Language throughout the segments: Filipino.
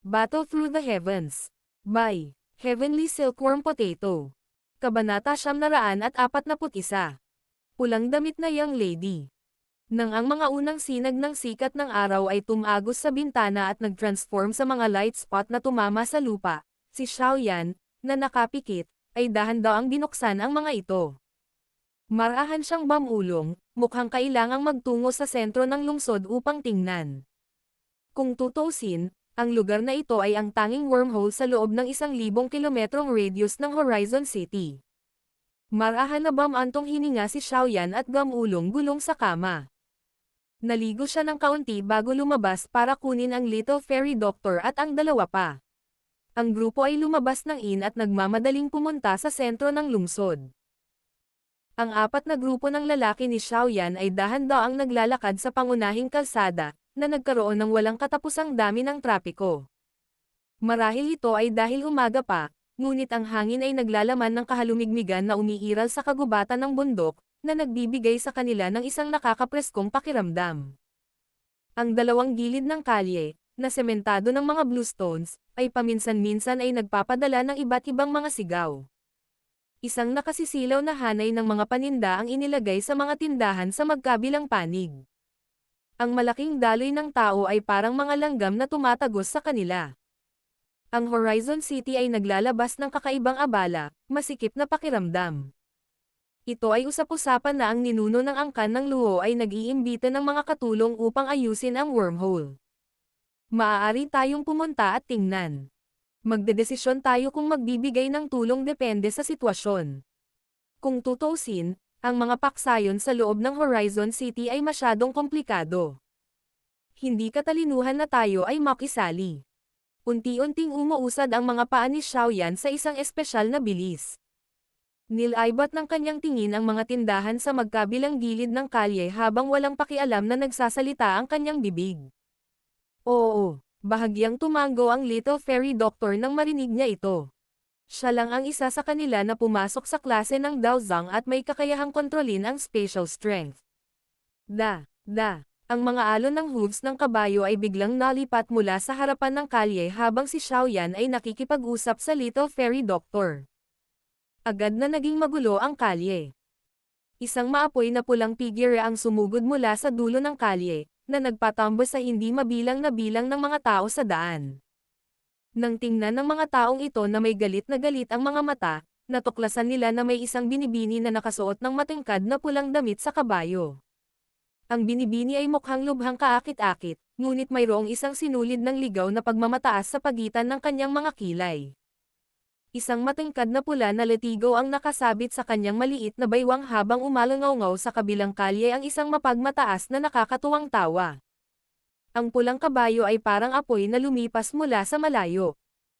Battle Through the Heavens. By Heavenly Silkworm Potato. Kabanata 941. Pulang damit na young lady. Nang ang mga unang sinag ng sikat ng araw ay tumagos sa bintana at nag-transform sa mga light spot na tumama sa lupa, si Xiaoyan, na nakapikit, ay dahan-daang binuksan ang mga ito. Marahan siyang bamulong, mukhang kailangang magtungo sa sentro ng lungsod upang tingnan. Kung tutuusin, ang lugar na ito ay ang tanging wormhole sa loob ng 1,000 kilometrong radius ng Horizon City. Marahan na bamantong hininga si Xiaoyan at gamulong-gulong sa kama. Naligo siya ng kaunti bago lumabas para kunin ang Little Fairy Doctor at ang dalawa pa. Ang grupo ay lumabas ng inn at nagmamadaling pumunta sa sentro ng lungsod. Ang apat na grupo ng lalaki ni Xiaoyan ay dahan-daang naglalakad sa pangunahing kalsada, na nagkaroon ng walang katapusang dami ng trapiko. Marahil ito ay dahil umaga pa, ngunit ang hangin ay naglalaman ng kahalumigmigan na umiiral sa kagubatan ng bundok, na nagbibigay sa kanila ng isang nakakapreskong pakiramdam. Ang dalawang gilid ng kalye, na sementado ng mga bluestones, ay paminsan-minsan ay nagpapadala ng iba't ibang mga sigaw. Isang nakasisilaw na hanay ng mga paninda ang inilagay sa mga tindahan sa magkabilang panig. Ang malaking daloy ng tao ay parang mga langgam na tumatagos sa kanila. Ang Horizon City ay naglalabas ng kakaibang abala, masikip na pakiramdam. Ito ay usap-usapan na ang ninuno ng angkan ng Luo ay nag-iimbita ng mga katulong upang ayusin ang wormhole. Maaari tayong pumunta at tingnan. Magdedesisyon tayo kung magbibigay ng tulong depende sa sitwasyon. Kung tutuusin, ang mga paksayon sa loob ng Horizon City ay masyadong komplikado. Hindi katalinuhan na tayo ay makisali. Unti-unting umuusad ang mga paa ni Xiaoyan sa isang espesyal na bilis. Nilaibat ng kanyang tingin ang mga tindahan sa magkabilang gilid ng kalye habang walang pakialam na nagsasalita ang kanyang bibig. Oo, bahagyang tumango ang Little Fairy Doctor nang marinig niya ito. Siya lang ang isa sa kanila na pumasok sa klase ng Daozang at may kakayahang kontrolin ang spatial strength. Ang mga alon ng hooves ng kabayo ay biglang nalipat mula sa harapan ng kalye habang si Xiaoyan ay nakikipag-usap sa Little Fairy Doctor. Agad na naging magulo ang kalye. Isang maapoy na pulang figure ang sumugod mula sa dulo ng kalye, na nagpatambo sa hindi mabilang na bilang ng mga tao sa daan. Nang tingnan ng mga taong ito na may galit ang mga mata, natuklasan nila na may isang binibini na nakasuot ng matingkad na pulang damit sa kabayo. Ang binibini ay mukhang lubhang kaakit-akit, ngunit mayroong isang sinulid ng ligaw na pagmamataas sa pagitan ng kanyang mga kilay. Isang matingkad na pula na latigo ang nakasabit sa kanyang maliit na baywang habang umalangaw-ngaw sa kabilang kalye ang isang mapagmataas na nakakatuwang tawa. Ang pulang kabayo ay parang apoy na lumipas mula sa malayo.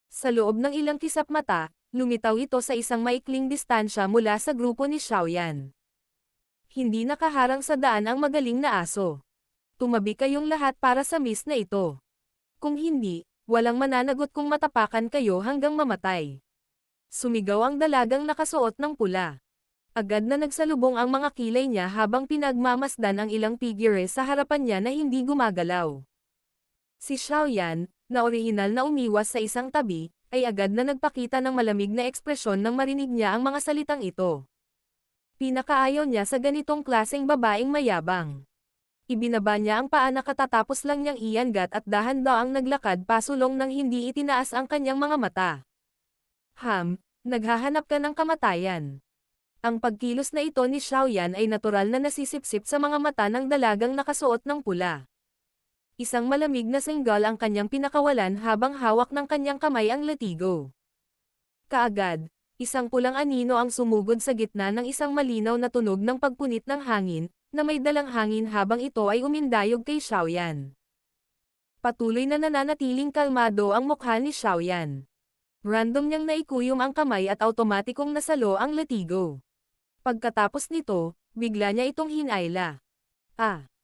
Sa loob ng ilang kisap mata, lumitaw ito sa isang maikling distansya mula sa grupo ni Xiaoyan. Hindi nakaharang sa daan ang magaling na aso. Tumabi kayong lahat para sa miss na ito. Kung hindi, walang mananagot kung matapakan kayo hanggang mamatay. Sumigaw ang dalagang nakasuot ng pula. Agad na nagsalubong ang mga kilay niya habang pinagmamasdan ang ilang figure sa harapan niya na hindi gumagalaw. Si Xiaoyan, na orihinal na umiwas sa isang tabi, ay agad na nagpakita ng malamig na ekspresyon nang marinig niya ang mga salitang ito. Pinakaayaw niya sa ganitong klaseng babaeng mayabang. Ibinaba niya ang paa na katatapos lang niyang iangat at dahan-daang naglakad pasulong nang hindi itinaas ang kanyang mga mata. Naghahanap ka ng kamatayan. Ang pagkilos na ito ni Xiaoyan ay natural na nasisipsip sa mga mata ng dalagang nakasuot ng pula. Isang malamig na senggal ang kanyang pinakawalan habang hawak ng kanyang kamay ang latigo. Kaagad, isang pulang anino ang sumugod sa gitna ng isang malinaw na tunog ng pagpunit ng hangin, na may dalang hangin habang ito ay umindayog kay Xiaoyan. Patuloy na nananatiling kalmado ang mukha ni Xiaoyan. Random niyang naikuyom ang kamay at automatikong nasalo ang latigo. Pagkatapos nito, bigla niya itong hinayla.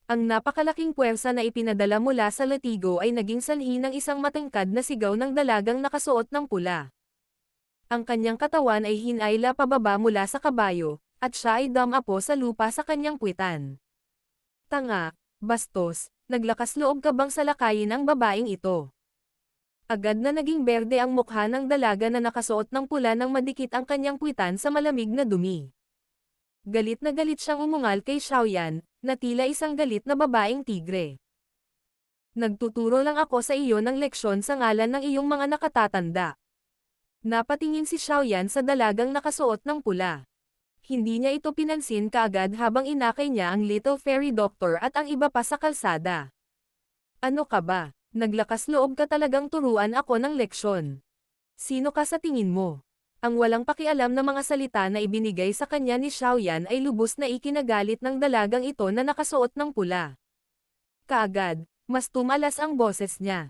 Ang napakalaking puwersa na ipinadala mula sa latigo ay naging sanhi ng isang matingkad na sigaw ng dalagang nakasuot ng pula. Ang kanyang katawan ay hinayla pababa mula sa kabayo, at siya ay damapo sa lupa sa kanyang puwitan. Tanga, bastos, naglakas loob ka bang salakayin ang babaeng ito? Agad na naging berde ang mukha ng dalaga na nakasuot ng pula nang madikit ang kanyang puwitan sa malamig na dumi. Galit na galit siyang umungal kay Xiaoyan, na tila isang galit na babaeng tigre. Nagtuturo lang ako sa iyo ng leksyon sa ngalan ng iyong mga nakatatanda. Napatingin si Xiaoyan sa dalagang nakasuot ng pula. Hindi niya ito pinansin kaagad habang inakay niya ang Little Fairy Doctor at ang iba pa sa kalsada. Ano ka ba? Naglakas loob ka talagang turuan ako ng leksyon. Sino ka sa tingin mo? Ang walang pakialam na mga salita na ibinigay sa kanya ni Xiaoyan ay lubos na ikinagalit ng dalagang ito na nakasuot ng pula. Kaagad, mas tumalas ang boses niya.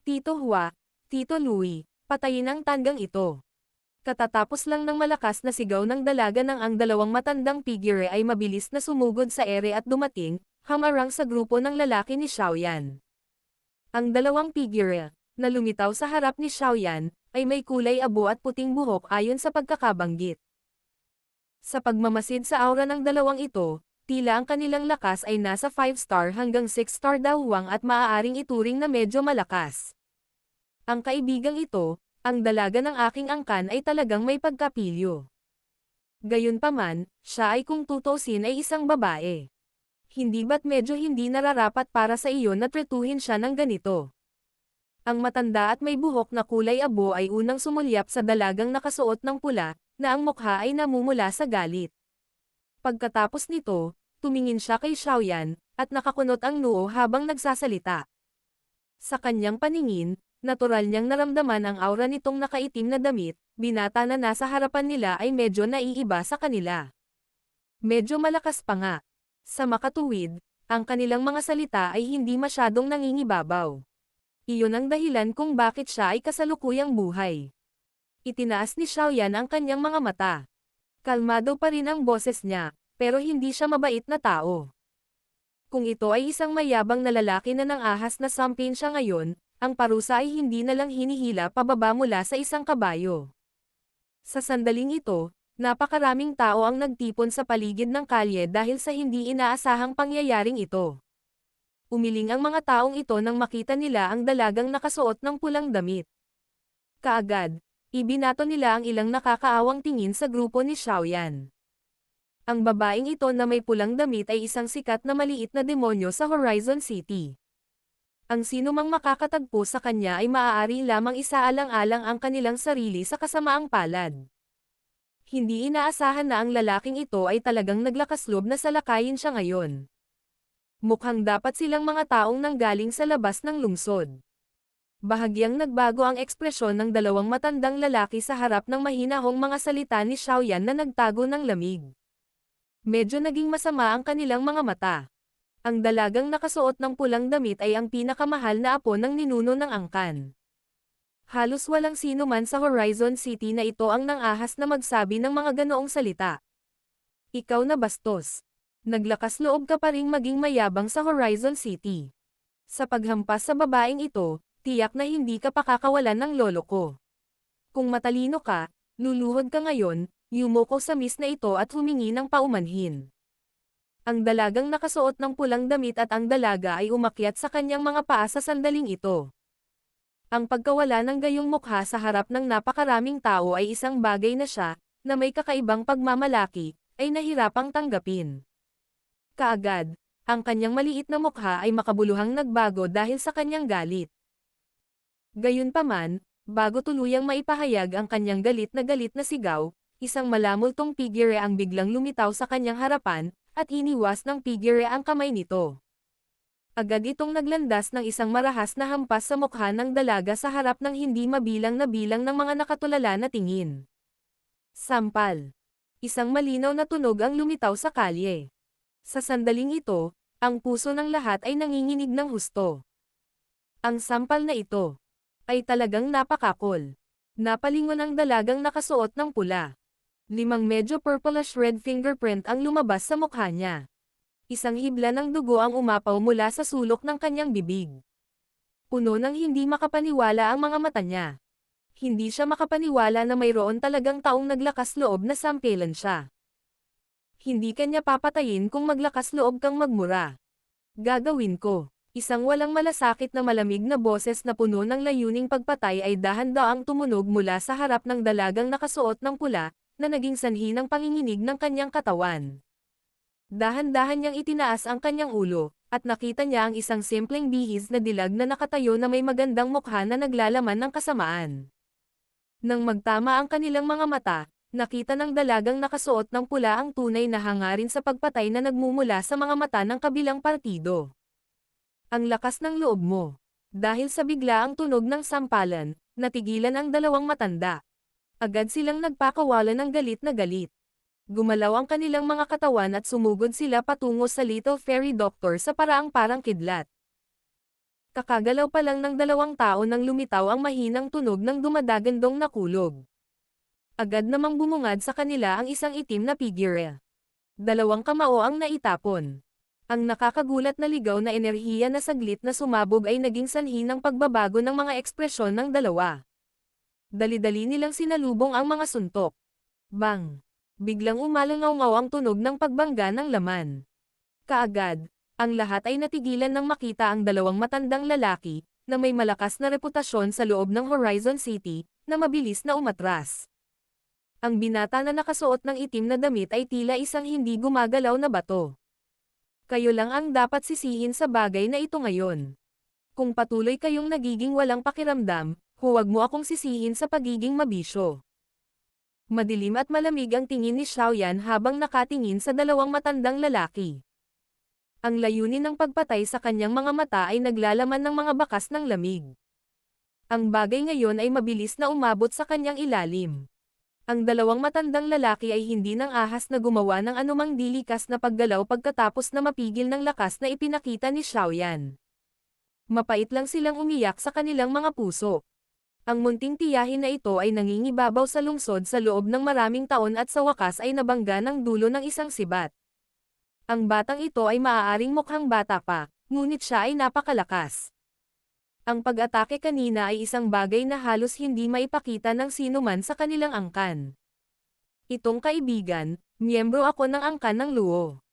Tito Hua, Tito Louie, patayin ang tandang ito. Katatapos lang ng malakas na sigaw ng dalaga nang ang dalawang matandang figure ay mabilis na sumugod sa ere at dumating, hamarang sa grupo ng lalaki ni Xiaoyan. Ang dalawang figure, na lumitaw sa harap ni Xiaoyan, ay may kulay abo at puting buhok ayon sa pagkakabanggit. Sa pagmamasid sa aura ng dalawang ito, tila ang kanilang lakas ay nasa 5-star hanggang 6-star dawang at maaaring ituring na medyo malakas. Ang kaibigang ito, ang dalaga ng aking angkan ay talagang may pagkapilyo. Gayunpaman, siya ay kung tutusin ay isang babae. Hindi ba't medyo hindi nararapat para sa iyo na tretuhin siya ng ganito? Ang matanda at may buhok na kulay abo ay unang sumulyap sa dalagang nakasuot ng pula, na ang mukha ay namumula sa galit. Pagkatapos nito, tumingin siya kay Xiaoyan, at nakakunot ang noo habang nagsasalita. Sa kanyang paningin, natural niyang naramdaman ang aura nitong nakaitim na damit, binata na nasa harapan nila ay medyo naiiba sa kanila. Medyo malakas pa nga. Sa makatuwid, ang kanilang mga salita ay hindi masyadong nangingibabaw. Iyon ang dahilan kung bakit siya ay kasalukuyang buhay. Itinaas ni Xiaoyan ang kanyang mga mata. Kalmado pa rin ang boses niya, pero hindi siya mabait na tao. Kung ito ay isang mayabang na lalaki na nang-ahas na sampin siya ngayon, ang parusa ay hindi na lang hinihila pababa mula sa isang kabayo. Sa sandaling ito, napakaraming tao ang nagtipon sa paligid ng kalye dahil sa hindi inaasahang pangyayaring ito. Umiling ang mga taong ito nang makita nila ang dalagang nakasuot ng pulang damit. Kaagad, ibinato nila ang ilang nakakaawang tingin sa grupo ni Xiaoyan. Ang babaeng ito na may pulang damit ay isang sikat na maliit na demonyo sa Horizon City. Ang sinumang makakatagpo sa kanya ay maaari lamang isaalang-alang ang kanilang sarili sa kasamaang palad. Hindi inaasahan na ang lalaking ito ay talagang naglakasloob na salakayin siya ngayon. Mukhang dapat silang mga taong nanggaling sa labas ng lungsod. Bahagyang nagbago ang ekspresyon ng dalawang matandang lalaki sa harap ng mahinahong mga salita ni Xiaoyan na nagtago ng lamig. Medyo naging masama ang kanilang mga mata. Ang dalagang nakasuot ng pulang damit ay ang pinakamahal na apo ng ninuno ng angkan. Halos walang sino man sa Horizon City na ito ang nang-ahas na magsabi ng mga ganoong salita. Ikaw na bastos. Naglakas loob ka pa ring maging mayabang sa Horizon City. Sa paghampas sa babaeng ito, tiyak na hindi ka pakakawalan ng lolo ko. Kung matalino ka, luluhod ka ngayon, yumuko sa miss na ito at humingi ng paumanhin. Ang dalagang nakasuot ng pulang damit at ang dalaga ay umakyat sa kanyang mga paa sa sandaling ito. Ang pagkawala ng gayong mukha sa harap ng napakaraming tao ay isang bagay na siya, na may kakaibang pagmamalaki, ay nahirapang tanggapin. Kaagad, ang kanyang maliit na mukha ay makabuluhang nagbago dahil sa kanyang galit. Gayunpaman, bago tuluyang maipahayag ang kanyang galit na sigaw, isang malamultong figure ang biglang lumitaw sa kanyang harapan, at iniwas ng figure ang kamay nito. Agad itong naglandas ng isang marahas na hampas sa mukha ng dalaga sa harap ng hindi mabilang na bilang ng mga nakatulala na tingin. Sampal. Isang malinaw na tunog ang lumitaw sa kalye. Sa sandaling ito, ang puso ng lahat ay nanginginig ng husto. Ang sampal na ito ay talagang napakakol. Napalingon ang dalagang nakasuot ng pula. 5 medyo purplish red fingerprint ang lumabas sa mukha niya. Isang hibla ng dugo ang umapaw mula sa sulok ng kanyang bibig. Puno ng hindi makapaniwala ang mga mata niya. Hindi siya makapaniwala na mayroon talagang taong naglakas loob na sampelan siya. Hindi kanya papatayin kung maglakas loob kang magmura. Gagawin ko. Isang walang malasakit na malamig na boses na puno ng layuning pagpatay ay dahan-daang tumunog mula sa harap ng dalagang nakasuot ng pula, na naging sanhi ng panginginig ng kanyang katawan. Dahan-dahan niyang itinaas ang kanyang ulo, at nakita niya ang isang simpleng bihis na dilag na nakatayo na may magandang mukha na naglalaman ng kasamaan. Nang magtama ang kanilang mga mata, nakita ng dalagang nakasuot ng pula ang tunay na hangarin sa pagpatay na nagmumula sa mga mata ng kabilang partido. Ang lakas ng loob mo. Dahil sa biglaang tunog ng sampalan, natigilan ang dalawang matanda. Agad silang nagpakawala ng galit na galit. Gumalaw ang kanilang mga katawan at sumugod sila patungo sa Little Fairy Doctor sa paraang parang kidlat. Kakagalaw pa lang ng dalawang tao nang lumitaw ang mahinang tunog ng dumadagandong na kulog. Agad namang bumungad sa kanila ang isang itim na figure. Dalawang kamao ang naitapon. Ang nakakagulat na ligaw na enerhiya na saglit na sumabog ay naging sanhi ng pagbabago ng mga ekspresyon ng dalawa. Dali-dali nilang sinalubong ang mga suntok. Bang! Biglang umalangaw-ngaw ang tunog ng pagbangga ng laman. Kaagad, ang lahat ay natigilan nang makita ang dalawang matandang lalaki, na may malakas na reputasyon sa loob ng Horizon City, na mabilis na umatras. Ang binata na nakasuot ng itim na damit ay tila isang hindi gumagalaw na bato. Kayo lang ang dapat sisihin sa bagay na ito ngayon. Kung patuloy kayong nagiging walang pakiramdam, huwag mo akong sisihin sa pagiging mabisyo. Madilim at malamig ang tingin ni Xiaoyan habang nakatingin sa dalawang matandang lalaki. Ang layunin ng pagpatay sa kanyang mga mata ay naglalaman ng mga bakas ng lamig. Ang bagay ngayon ay mabilis na umabot sa kanyang ilalim. Ang dalawang matandang lalaki ay hindi nang ahas na gumawa ng anumang dilikas na paggalaw pagkatapos na mapigil ng lakas na ipinakita ni Xiaoyan. Mapait lang silang umiyak sa kanilang mga puso. Ang munting tiyahin na ito ay nangingibabaw sa lungsod sa loob ng maraming taon at sa wakas ay nabangga ng dulo ng isang sibat. Ang batang ito ay maaaring mukhang bata pa, ngunit siya ay napakalakas. Ang pag-atake kanina ay isang bagay na halos hindi maipakita ng sino man sa kanilang angkan. Itong kaibigan, miyembro ako ng angkan ng Luo.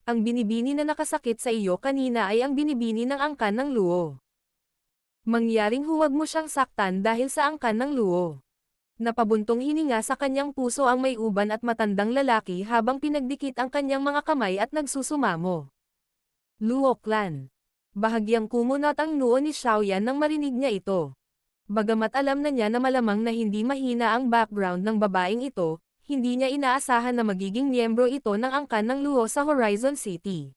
Ang binibini na nakasakit sa iyo kanina ay ang binibini ng angkan ng Luo. Mangyaring huwag mo siyang saktan dahil sa angkan ng Luo. Napabuntong hininga sa kanyang puso ang may uban at matandang lalaki habang pinagdikit ang kanyang mga kamay at nagsusumamo. Luo Clan. Bahagyang kumunot ang noo ni Xiaoyan nang marinig niya ito. Bagamat alam na niya na malamang na hindi mahina ang background ng babaeng ito, hindi niya inaasahan na magiging miyembro ito ng angkan ng Luo sa Horizon City.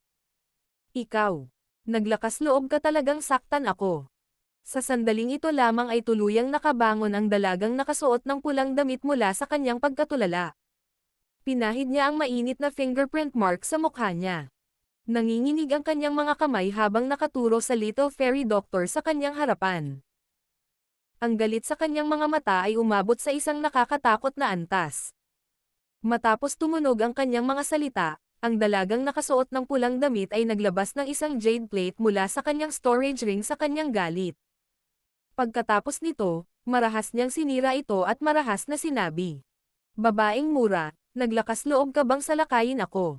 Ikaw. Naglakas loob ka talagang saktan ako. Sa sandaling ito lamang ay tuluyang nakabangon ang dalagang nakasuot ng pulang damit mula sa kanyang pagkatulala. Pinahid niya ang mainit na fingerprint mark sa mukha niya. Nanginginig ang kanyang mga kamay habang nakaturo sa Little Fairy Doctor sa kanyang harapan. Ang galit sa kanyang mga mata ay umabot sa isang nakakatakot na antas. Matapos tumunog ang kanyang mga salita, ang dalagang nakasuot ng pulang damit ay naglabas ng isang jade plate mula sa kanyang storage ring sa kanyang galit. Pagkatapos nito, marahas niyang sinira ito at marahas na sinabi. Babaeng mura, naglakas loob ka bang salakayin ako?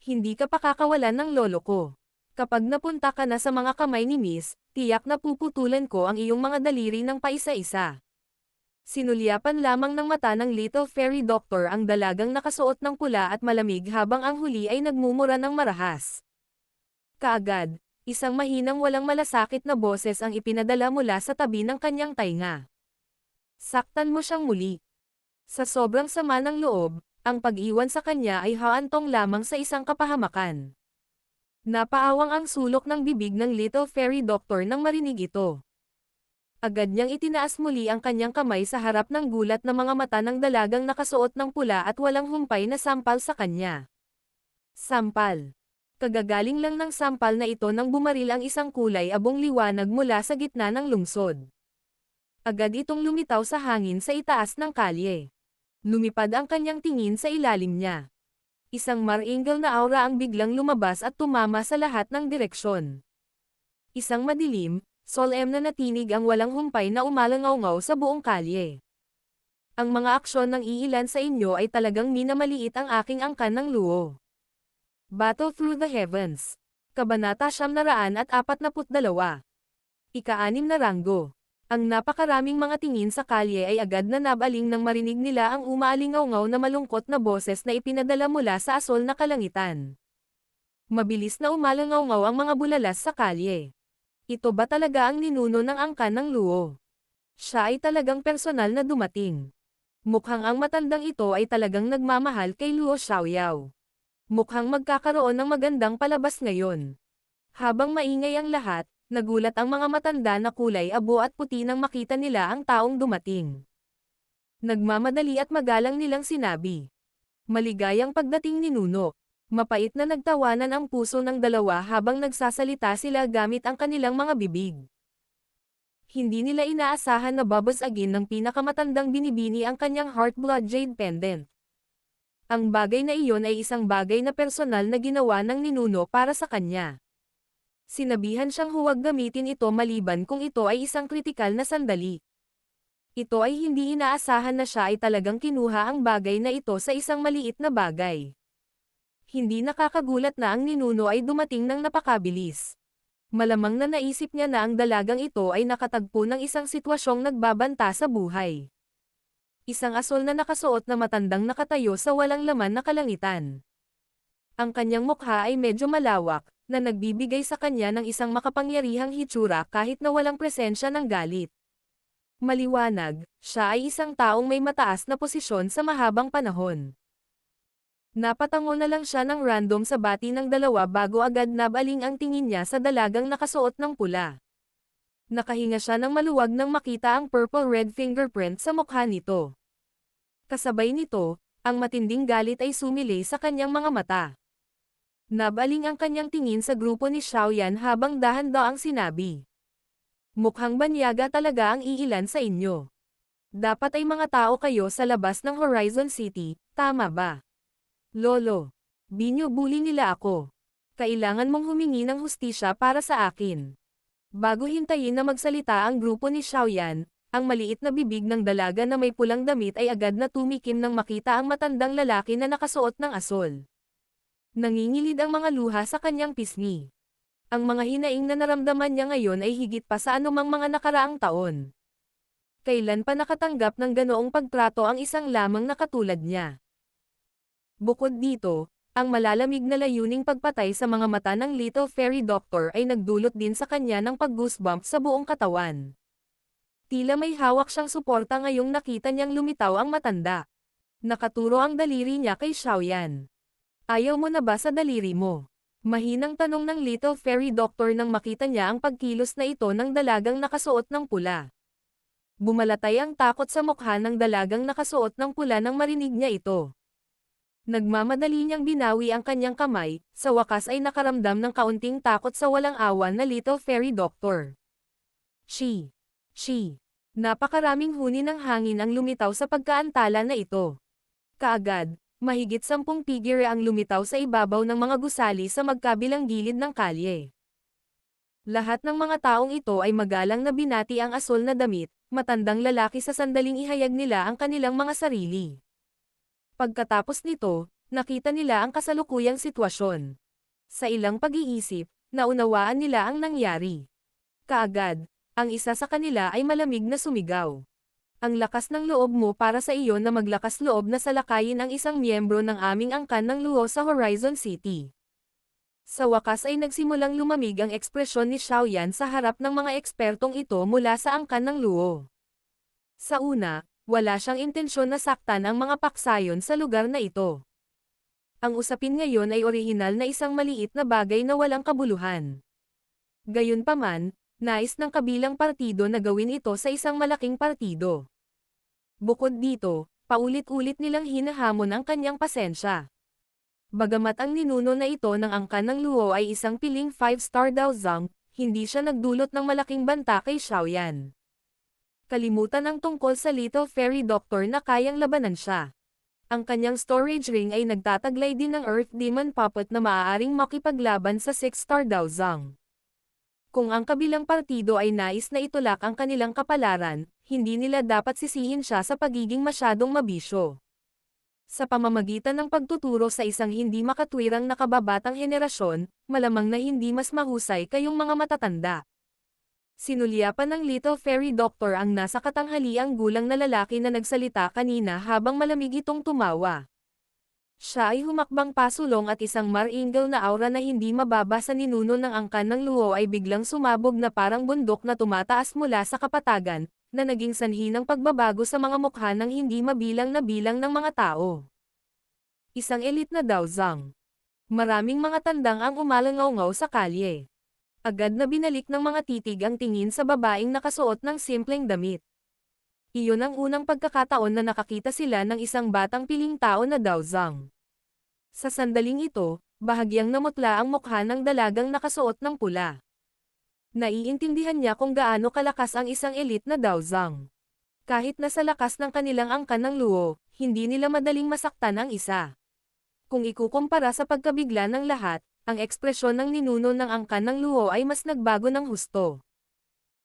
Hindi ka pakakawalan ng lolo ko. Kapag napunta ka na sa mga kamay ni Miss, tiyak na puputulan ko ang iyong mga daliri ng paisa-isa. Sinulyapan lamang ng mata ng Little Fairy Doctor ang dalagang nakasuot ng pula at malamig habang ang huli ay nagmumura ng marahas. Kaagad, isang mahinang walang malasakit na boses ang ipinadala mula sa tabi ng kanyang tainga. Saktan mo siyang muli. Sa sobrang sama ng loob, ang pag-iwan sa kanya ay haantong lamang sa isang kapahamakan. Napaawang ang sulok ng bibig ng Little Fairy Doctor nang marinig ito. Agad niyang itinaas muli ang kanyang kamay sa harap ng gulat na mga mata ng dalagang nakasuot ng pula at walang humpay na sampal sa kanya. Sampal. Kagagaling lang ng sampal na ito nang bumaril ang isang kulay abong liwanag mula sa gitna ng lungsod. Agad itong lumitaw sa hangin sa itaas ng kalye. Lumipad ang kanyang tingin sa ilalim niya. Isang maringal na aura ang biglang lumabas at tumama sa lahat ng direksyon. Isang madilim, solemn na natinig ang walang humpay na umalangaw-ngaw sa buong kalye. Ang mga aksyon ng iilan sa inyo ay talagang minamaliit ang aking angkan ng Luo. Battle through the heavens. Kabanata 942. Ika-6 na ranggo. Ang napakaraming mga tingin sa kalye ay agad na nabaling nang marinig nila ang umaalingaw-ngaw na malungkot na boses na ipinadala mula sa asol na kalangitan. Mabilis na umalangaw-ngaw ang mga bulalas sa kalye. Ito ba talaga ang ninuno ng angkan ng Luo? Siya ay talagang personal na dumating. Mukhang ang matandang ito ay talagang nagmamahal kay Luo Xiaoyao. Mukhang magkakaroon ng magandang palabas ngayon. Habang maingay ang lahat, nagulat ang mga matanda na kulay abo at puti nang makita nila ang taong dumating. Nagmamadali at magalang nilang sinabi. Maligayang pagdating ni Nuno. Mapait na nagtawanan ang puso ng dalawa habang nagsasalita sila gamit ang kanilang mga bibig. Hindi nila inaasahan na babasagin ng pinakamatandang binibini ang kanyang Heartblood Jade Pendant. Ang bagay na iyon ay isang bagay na personal na ginawa ng ninuno para sa kanya. Sinabihan siyang huwag gamitin ito maliban kung ito ay isang kritikal na sandali. Ito ay hindi inaasahan na siya ay talagang kinuha ang bagay na ito sa isang maliit na bagay. Hindi nakakagulat na ang ninuno ay dumating ng napakabilis. Malamang na naisip niya na ang dalagang ito ay nakatagpo ng isang sitwasyong nagbabanta sa buhay. Isang asol na nakasuot na matandang nakatayo sa walang laman na kalangitan. Ang kanyang mukha ay medyo malawak, na nagbibigay sa kanya ng isang makapangyarihang hitsura kahit na walang presensya ng galit. Maliwanag, siya ay isang taong may mataas na posisyon sa mahabang panahon. Napatango na lang siya ng random sa bati ng dalawa bago agad nabaling ang tingin niya sa dalagang nakasuot ng pula. Nakahinga siya ng maluwag nang makita ang purple-red fingerprint sa mukha nito. Kasabay nito, ang matinding galit ay sumilay sa kanyang mga mata. Nabaling ang kanyang tingin sa grupo ni Xiaoyan habang dahan-daang sinabi. Mukhang banyaga talaga ang iilan sa inyo. Dapat ay mga tao kayo sa labas ng Horizon City, tama ba? Lolo, binyo-bully nila ako. Kailangan mong humingi ng hustisya para sa akin. Bago hintayin na magsalita ang grupo ni Xiaoyan, ang maliit na bibig ng dalaga na may pulang damit ay agad na tumikim nang makita ang matandang lalaki na nakasuot ng asol. Nangingilid ang mga luha sa kanyang pisngi. Ang mga hinaing na naramdaman niya ngayon ay higit pa sa anumang mga nakaraang taon. Kailan pa nakatanggap ng ganoong pagtrato ang isang lamang na katulad niya? Bukod dito, ang malalamig na layuning pagpatay sa mga mata ng Little Fairy Doctor ay nagdulot din sa kanya ng pag-goosebump sa buong katawan. Tila may hawak siyang suporta ngayong nakita niyang lumitaw ang matanda. Nakaturo ang daliri niya kay Xiaoyan. Ayaw mo na ba sa daliri mo? Mahinang tanong ng Little Fairy Doctor nang makita niya ang pagkilos na ito ng dalagang nakasuot ng pula. Bumalatay ang takot sa mukha ng dalagang nakasuot ng pula nang marinig niya ito. Nagmamadali niyang binawi ang kanyang kamay, sa wakas ay nakaramdam ng kaunting takot sa walang awan na Little Fairy Doctor. Shi. Napakaraming huni ng hangin ang lumitaw sa pagkaantala na ito. Kaagad, mahigit 10 figure ang lumitaw sa ibabaw ng mga gusali sa magkabilang gilid ng kalye. Lahat ng mga taong ito ay magalang na binati ang asol na damit, matandang lalaki sa sandaling ihayag nila ang kanilang mga sarili. Pagkatapos nito, nakita nila ang kasalukuyang sitwasyon. Sa ilang pag-iisip, naunawaan nila ang nangyari. Kaagad, ang isa sa kanila ay malamig na sumigaw. Ang lakas ng loob mo para sa iyo na maglakas loob na salakayin ang isang miyembro ng aming angkan ng Luo sa Horizon City. Sa wakas ay nagsimulang lumamig ang ekspresyon ni Xiaoyan sa harap ng mga ekspertong ito mula sa angkan ng Luo. Sa una, wala siyang intensyon na saktan ang mga paksayon sa lugar na ito. Ang usapin ngayon ay orihinal na isang maliit na bagay na walang kabuluhan. Gayunpaman, nais ng kabilang partido na gawin ito sa isang malaking partido. Bukod dito, paulit-ulit nilang hinahamon ang kanyang pasensya. Bagamat ang ninuno na ito ng angkan ng Luo ay isang piling 5-star daw Zhang, hindi siya nagdulot ng malaking banta kay Xiaoyan. Kalimutan ang tungkol sa Little Fairy Doctor na kayang labanan siya. Ang kanyang storage ring ay nagtataglay din ng Earth Demon Puppet na maaaring makipaglaban sa 6-star daw Zhang. Kung ang kabilang partido ay nais na itulak ang kanilang kapalaran, hindi nila dapat sisihin siya sa pagiging masyadong mabisyo. Sa pamamagitan ng pagtuturo sa isang hindi makatwirang nakababatang henerasyon, malamang na hindi mas mahusay kayong mga matatanda. Sinulyapan ng Little Fairy Doctor ang nasa katanghaliang gulang na lalaki na nagsalita kanina habang malamig itong tumawa. Siya ay humakbang pasulong at isang maringal na aura na hindi mababa sa ninuno ng angkan ng luho ay biglang sumabog na parang bundok na tumataas mula sa kapatagan, na naging sanhi ng pagbabago sa mga mukha ng hindi mabilang na bilang ng mga tao. Isang elite na Daozang. Maraming mga tandang ang umalangaw-ngaw sa kalye. Agad na binalik ng mga titig ang tingin sa babaeng nakasuot ng simpleng damit. Iyon ang unang pagkakataon na nakakita sila ng isang batang piling tao na Daozang. Sa sandaling ito, bahagyang namutla ang mukha ng dalagang nakasuot ng pula. Naiintindihan niya kung gaano kalakas ang isang elite na Daozang. Kahit nasa lakas ng kanilang angkan ng luho, hindi nila madaling masaktan ang isa. Kung ikukumpara sa pagkabigla ng lahat, ang ekspresyon ng ninuno ng angkan ng luho ay mas nagbago ng husto.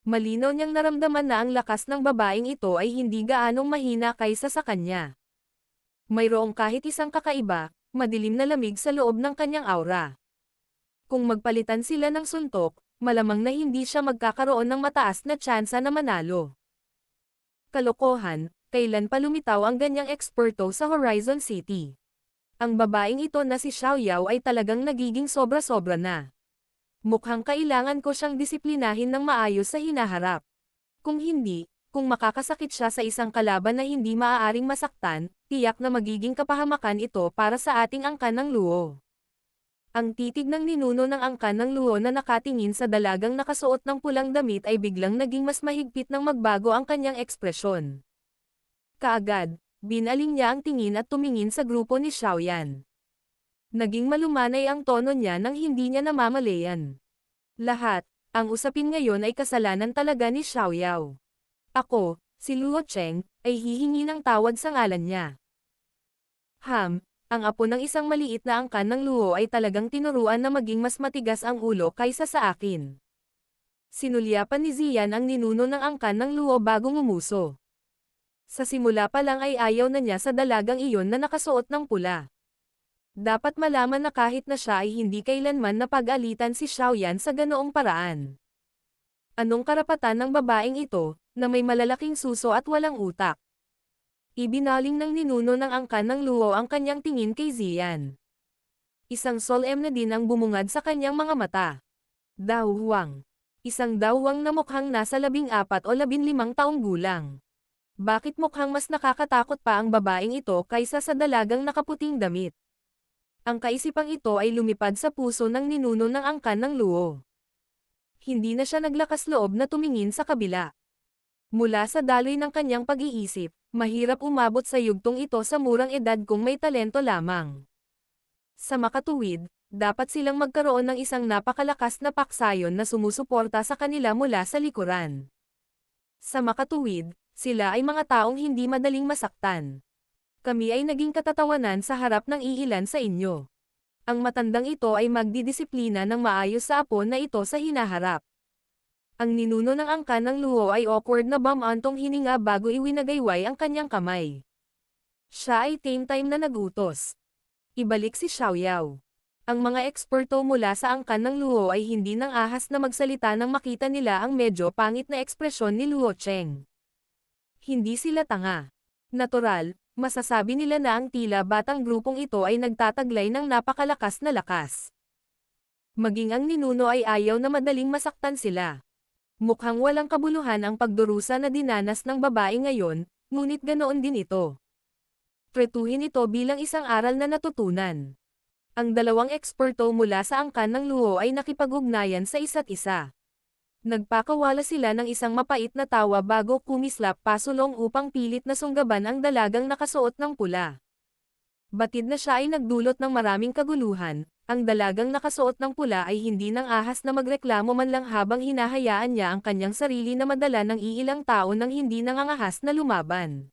Malinaw niyang naramdaman na ang lakas ng babaeng ito ay hindi gaanong mahina kaysa sa kanya. Mayroong kahit isang kakaiba, madilim na lamig sa loob ng kanyang aura. Kung magpalitan sila ng suntok, malamang na hindi siya magkakaroon ng mataas na tsansa na manalo. Kalokohan, kailan pa lumitaw ang ganyang eksperto sa Horizon City? Ang babaeng ito na si Xiao Yao ay talagang nagiging sobra-sobra na. Mukhang kailangan ko siyang disiplinahin ng maayos sa hinaharap. Kung hindi, kung makakasakit siya sa isang kalaban na hindi maaaring masaktan, tiyak na magiging kapahamakan ito para sa ating angkan ng luho. Ang titig ng ninuno ng angkan ng luho na nakatingin sa dalagang nakasuot ng pulang damit ay biglang naging mas mahigpit nang magbago ang kanyang ekspresyon. Kaagad, binaling niya ang tingin at tumingin sa grupo ni Xiaoyan. Naging malumanay ang tono niya nang hindi niya namamalayan. Lahat, ang usapin ngayon ay kasalanan talaga ni Xiao Yao. Ako, si Luo Cheng, ay hihingi ng tawad sa ngalan niya. Ang apo ng isang maliit na angkan ng luho ay talagang tinuruan na maging mas matigas ang ulo kaysa sa akin. Sinulyapan ni Ziyan ang ninuno ng angkan ng luho bago ngumuso. Sa simula pa lang ay ayaw na niya sa dalagang iyon na nakasuot ng pula. Dapat malaman na kahit na siya ay hindi kailanman napag-alitan si Xiaoyan sa ganoong paraan. Anong karapatan ng babaeng ito, na may malalaking suso at walang utak? Ibinaling ng ninuno ng angkan ng luho ang kanyang tingin kay Ziyan. Isang solemn na din ang bumungad sa kanyang mga mata. Dahuwang. Isang dahuwang na mukhang nasa 14 o 15 taong gulang. Bakit mukhang mas nakakatakot pa ang babaeng ito kaysa sa dalagang nakaputing damit? Ang kaisipang ito ay lumipad sa puso ng ninuno ng angkan ng luho. Hindi na siya naglakas loob na tumingin sa kabila. Mula sa daloy ng kanyang pag-iisip, mahirap umabot sa yugtong ito sa murang edad kung may talento lamang. Sa makatuwid, dapat silang magkaroon ng isang napakalakas na paksayon na sumusuporta sa kanila mula sa likuran. Sa makatuwid, sila ay mga taong hindi madaling masaktan. Kami ay naging katatawanan sa harap ng iilan sa inyo. Ang matandang ito ay magdidisiplina ng maayos sa apo na ito sa hinaharap. Ang ninuno ng angkan ng luho ay awkward na bumantong hininga bago iwinagayway ang kanyang kamay. Siya ay time na nagutos. Ibalik si Xiao Yao. Ang mga eksperto mula sa angkan ng luho ay hindi nang ahas na magsalita nang makita nila ang medyo pangit na ekspresyon ni Luo Cheng. Hindi sila tanga. Natural, masasabi nila na ang tila batang grupong ito ay nagtataglay ng napakalakas na lakas. Maging ang ninuno ay ayaw na madaling masaktan sila. Mukhang walang kabuluhan ang pagdurusa na dinanas ng babae ngayon, ngunit ganoon din ito. Tretuhin ito bilang isang aral na natutunan. Ang dalawang eksperto mula sa angkan ng luho ay nakipag-ugnayan sa isa't isa. Nagpakawala sila ng isang mapait na tawa bago kumislap pasulong upang pilit na sunggaban ang dalagang nakasuot ng pula. Batid na siya ay nagdulot ng maraming kaguluhan, ang dalagang nakasuot ng pula ay hindi nang ahas na magreklamo man lang habang hinahayaan niya ang kanyang sarili na madala ng iilang tao nang hindi nangangahas na lumaban.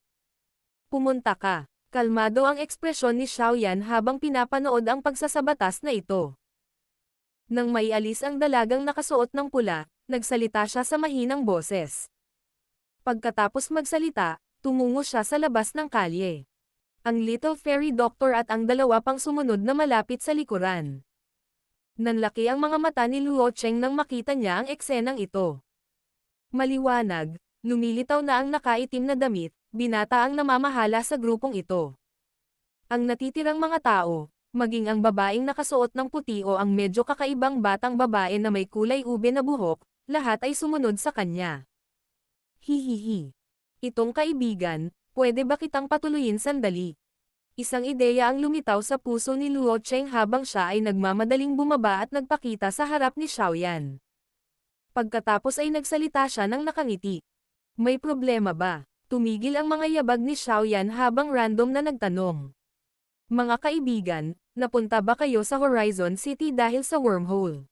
Pumunta ka. Kalmado ang ekspresyon ni Xiaoyan habang pinapanood ang pagsasabatas na ito. Nang maialis ang dalagang nakasuot ng pula, nagsalita siya sa mahinang boses. Pagkatapos magsalita, tumungo siya sa labas ng kalye. ang Little Fairy Doctor at ang dalawa pang sumunod na malapit sa likuran. Nanlaki ang mga mata ni Luo Cheng nang makita niya ang eksenang ito. Maliwanag, lumilitaw na ang nakaitim na damit, binata ang namamahala sa grupong ito. Ang natitirang mga tao, maging ang babaeng nakasuot ng puti o ang medyo kakaibang batang babae na may kulay ube na buhok, lahat ay sumunod sa kanya. Hihihi. Itong kaibigan, pwede ba kitang patuloyin sandali? Isang ideya ang lumitaw sa puso ni Luo Cheng habang siya ay nagmamadaling bumaba at nagpakita sa harap ni Xiaoyan. Pagkatapos ay nagsalita siya ng nakangiti. May problema ba? Tumigil ang mga yabag ni Xiaoyan habang random na nagtanong. Mga kaibigan, napunta ba kayo sa Horizon City dahil sa wormhole?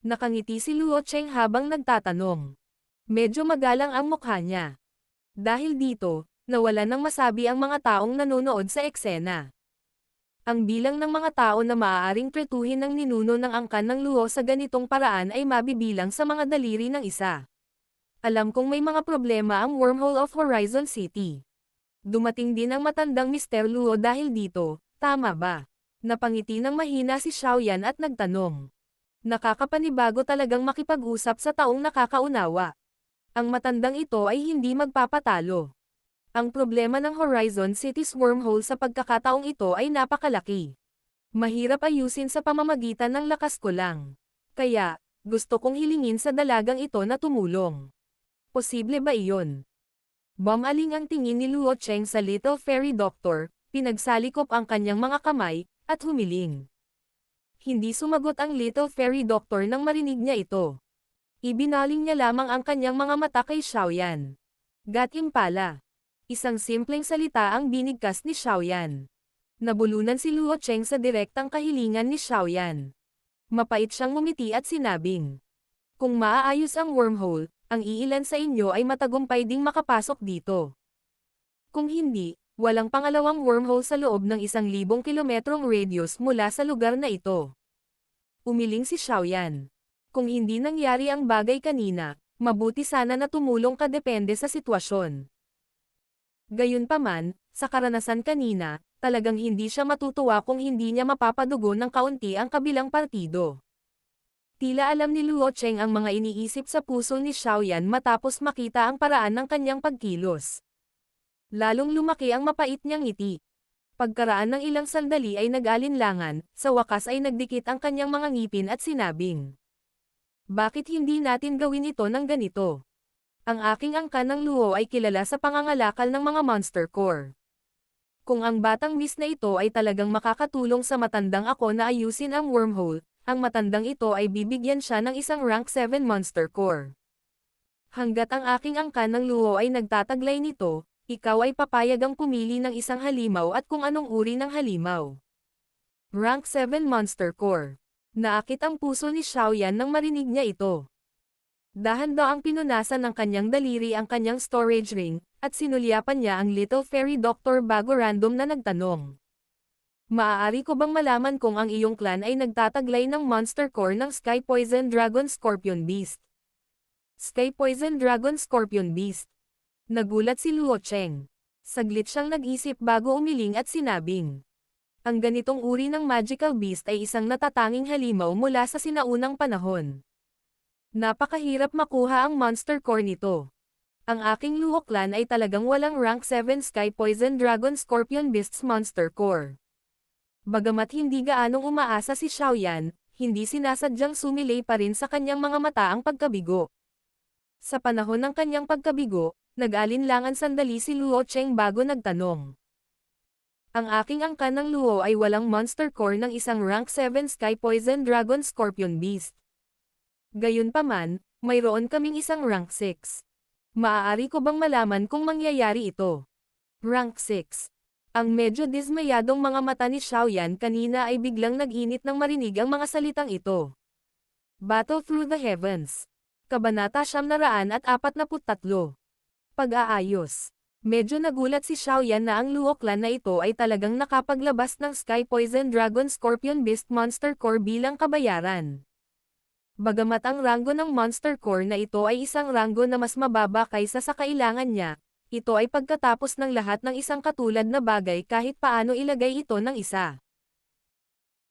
Nakangiti si Luo Cheng habang nagtatanong. Medyo magalang ang mukha niya. Dahil dito, nawalan ng masabi ang mga taong nanonood sa eksena. Ang bilang ng mga tao na maaaring pretuhin ng ninuno ng angkan ng Luo sa ganitong paraan ay mabibilang sa mga daliri ng isa. Alam kong may mga problema ang wormhole of Horizon City. Dumating din ang matandang Mr. Luo dahil dito, tama ba? Napangiti ng mahina si Xiaoyan at nagtanong. Nakakapanibago talagang makipag-usap sa taong nakakaunawa. Ang matandang ito ay hindi magpapatalo. Ang problema ng Horizon City's wormhole sa pagkakataong ito ay napakalaki. Mahirap ayusin sa pamamagitan ng lakas ko lang. Kaya, gusto kong hilingin sa dalagang ito na tumulong. Posible ba iyon? Bumaling ang tingin ni Luo Cheng sa Little Fairy Doctor, pinagsalikop ang kanyang mga kamay, at humiling. Hindi sumagot ang Little Fairy Doctor nang marinig niya ito. Ibinaling niya lamang ang kanyang mga mata kay Xiaoyan. Gatimpala. Isang simpleng salita ang binigkas ni Xiaoyan. Nabulunan si Luo Cheng sa direktang kahilingan ni Xiaoyan. Mapait siyang ngumiti at sinabing, kung maaayos ang wormhole, ang iilan sa inyo ay matagumpay ding makapasok dito. Kung hindi, walang pangalawang wormhole sa loob ng 1,000 kilometrong radius mula sa lugar na ito. Umiling si Xiaoyan. Kung hindi nangyari ang bagay kanina, mabuti sana na tumulong ka depende sa sitwasyon. Gayunpaman, sa karanasan kanina, talagang hindi siya matutuwa kung hindi niya mapapadugo ng kaunti ang kabilang partido. Tila alam ni Luo Cheng ang mga iniisip sa puso ni Xiaoyan matapos makita ang paraan ng kanyang pagkilos. Lalong lumaki ang mapait niyang ngiti. Pagkaraan ng ilang sandali ay nag-alinlangan, sa wakas ay nagdikit ang kanyang mga ngipin at sinabing, bakit hindi natin gawin ito ng ganito? Ang aking angkan ng Luo ay kilala sa pangangalakal ng mga monster core. Kung ang batang miss na ito ay talagang makakatulong sa matandang ako na ayusin ang wormhole, ang matandang ito ay bibigyan siya ng isang rank 7 monster core. Hanggat ang aking angkan ng Luo ay nagtataglay nito, ikaw ay papayagang pumili ng isang halimaw at kung anong uri ng halimaw. Rank 7 monster core. Naakit ang puso ni Xiaoyan nang marinig niya ito. Dahan-daang pinunasan ng kanyang daliri ang kanyang storage ring, at sinulyapan niya ang Little Fairy Doctor bago random na nagtanong. Maaari ko bang malaman kung ang iyong clan ay nagtataglay ng monster core ng Sky Poison Dragon Scorpion Beast? Sky Poison Dragon Scorpion Beast. Nagulat si Luo Cheng. Saglit siyang nag-isip bago umiling at sinabing, ang ganitong uri ng magical beast ay isang natatanging halimaw mula sa sinaunang panahon. Napakahirap makuha ang monster core nito. Ang aking Luo clan ay talagang walang rank 7 Sky Poison Dragon Scorpion Beast's monster core. Bagamat hindi gaanong umaasa si Xiaoyan, hindi sinasadyang sumilay pa rin sa kanyang mga mata ang pagkabigo. Sa panahon ng kanyang pagkabigo, nag-alinlangan sandali si Luo Cheng bago nagtanong. Ang aking angkan ng Luo ay walang monster core ng isang rank 7 Sky Poison Dragon Scorpion Beast. Gayunpaman, mayroon kaming isang rank 6. Maaari ko bang malaman kung mangyayari ito? Rank 6. Ang medyo dismayadong mga mata ni Xiaoyan kanina ay biglang nag-init nang marinig ang mga salitang ito. Battle Through the Heavens. Kabanata 943. Pag-aayos. Medyo nagulat si Xiaoyan na ang Luo clan na ito ay talagang nakapaglabas ng Sky Poison Dragon Scorpion Beast Monster Core bilang kabayaran. Bagamat ang ranggo ng Monster Core na ito ay isang ranggo na mas mababa kaysa sa kailangan niya, Ito ay pagkatapos ng lahat ng isang katulad na bagay kahit paano ilagay ito ng isa.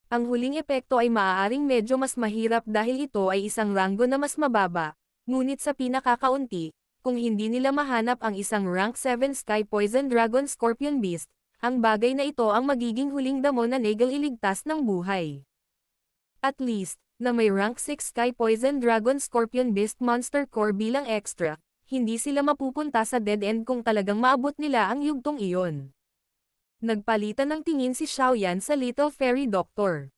Ang huling epekto ay maaaring medyo mas mahirap dahil ito ay isang ranggo na mas mababa, ngunit sa pinakakaunti, kung hindi nila mahanap ang isang rank 7 Sky Poison Dragon Scorpion Beast, ang bagay na ito ang magiging huling damo na Nagel iligtas ng buhay. At least, na may rank 6 Sky Poison Dragon Scorpion Beast Monster Core bilang extra, hindi sila mapupunta sa dead end kung talagang maabot nila ang yugtong iyon. Nagpalitan ng tingin si Xiaoyan sa Little Fairy Doctor.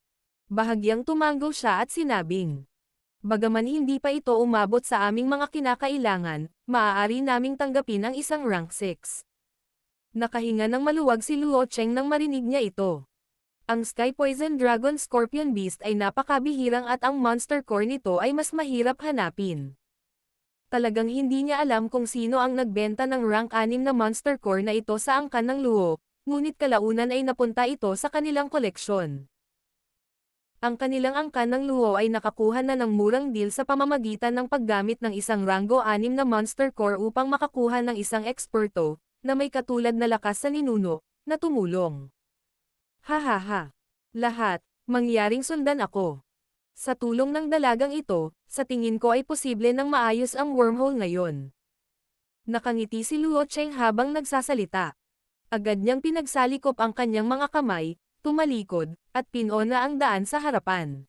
Bahagyang tumango siya at sinabing, bagaman hindi pa ito umabot sa aming mga kinakailangan, maaari naming tanggapin ang isang rank 6. Nakahinga ng maluwag si Luo Cheng nang marinig niya ito. Ang Sky Poison Dragon Scorpion Beast ay napakabihirang at ang monster core nito ay mas mahirap hanapin. Talagang hindi niya alam kung sino ang nagbenta ng rank 6 na monster core na ito sa angkan ng Luo, ngunit kalaunan ay napunta ito sa kanilang koleksyon. Ang kanilang angkan ng Luo ay nakakuha na ng murang deal sa pamamagitan ng paggamit ng isang rango 6 na monster core upang makakuha ng isang eksperto, na may katulad na lakas sa ninuno, na tumulong. Hahaha. Lahat, mangyaring sundan ako. Sa tulong ng dalagang ito, sa tingin ko ay posible nang maayos ang wormhole ngayon. Nakangiti si Luo Cheng habang nagsasalita. Agad niyang pinagsalikop ang kanyang mga kamay, tumalikod, at pinona ang daan sa harapan.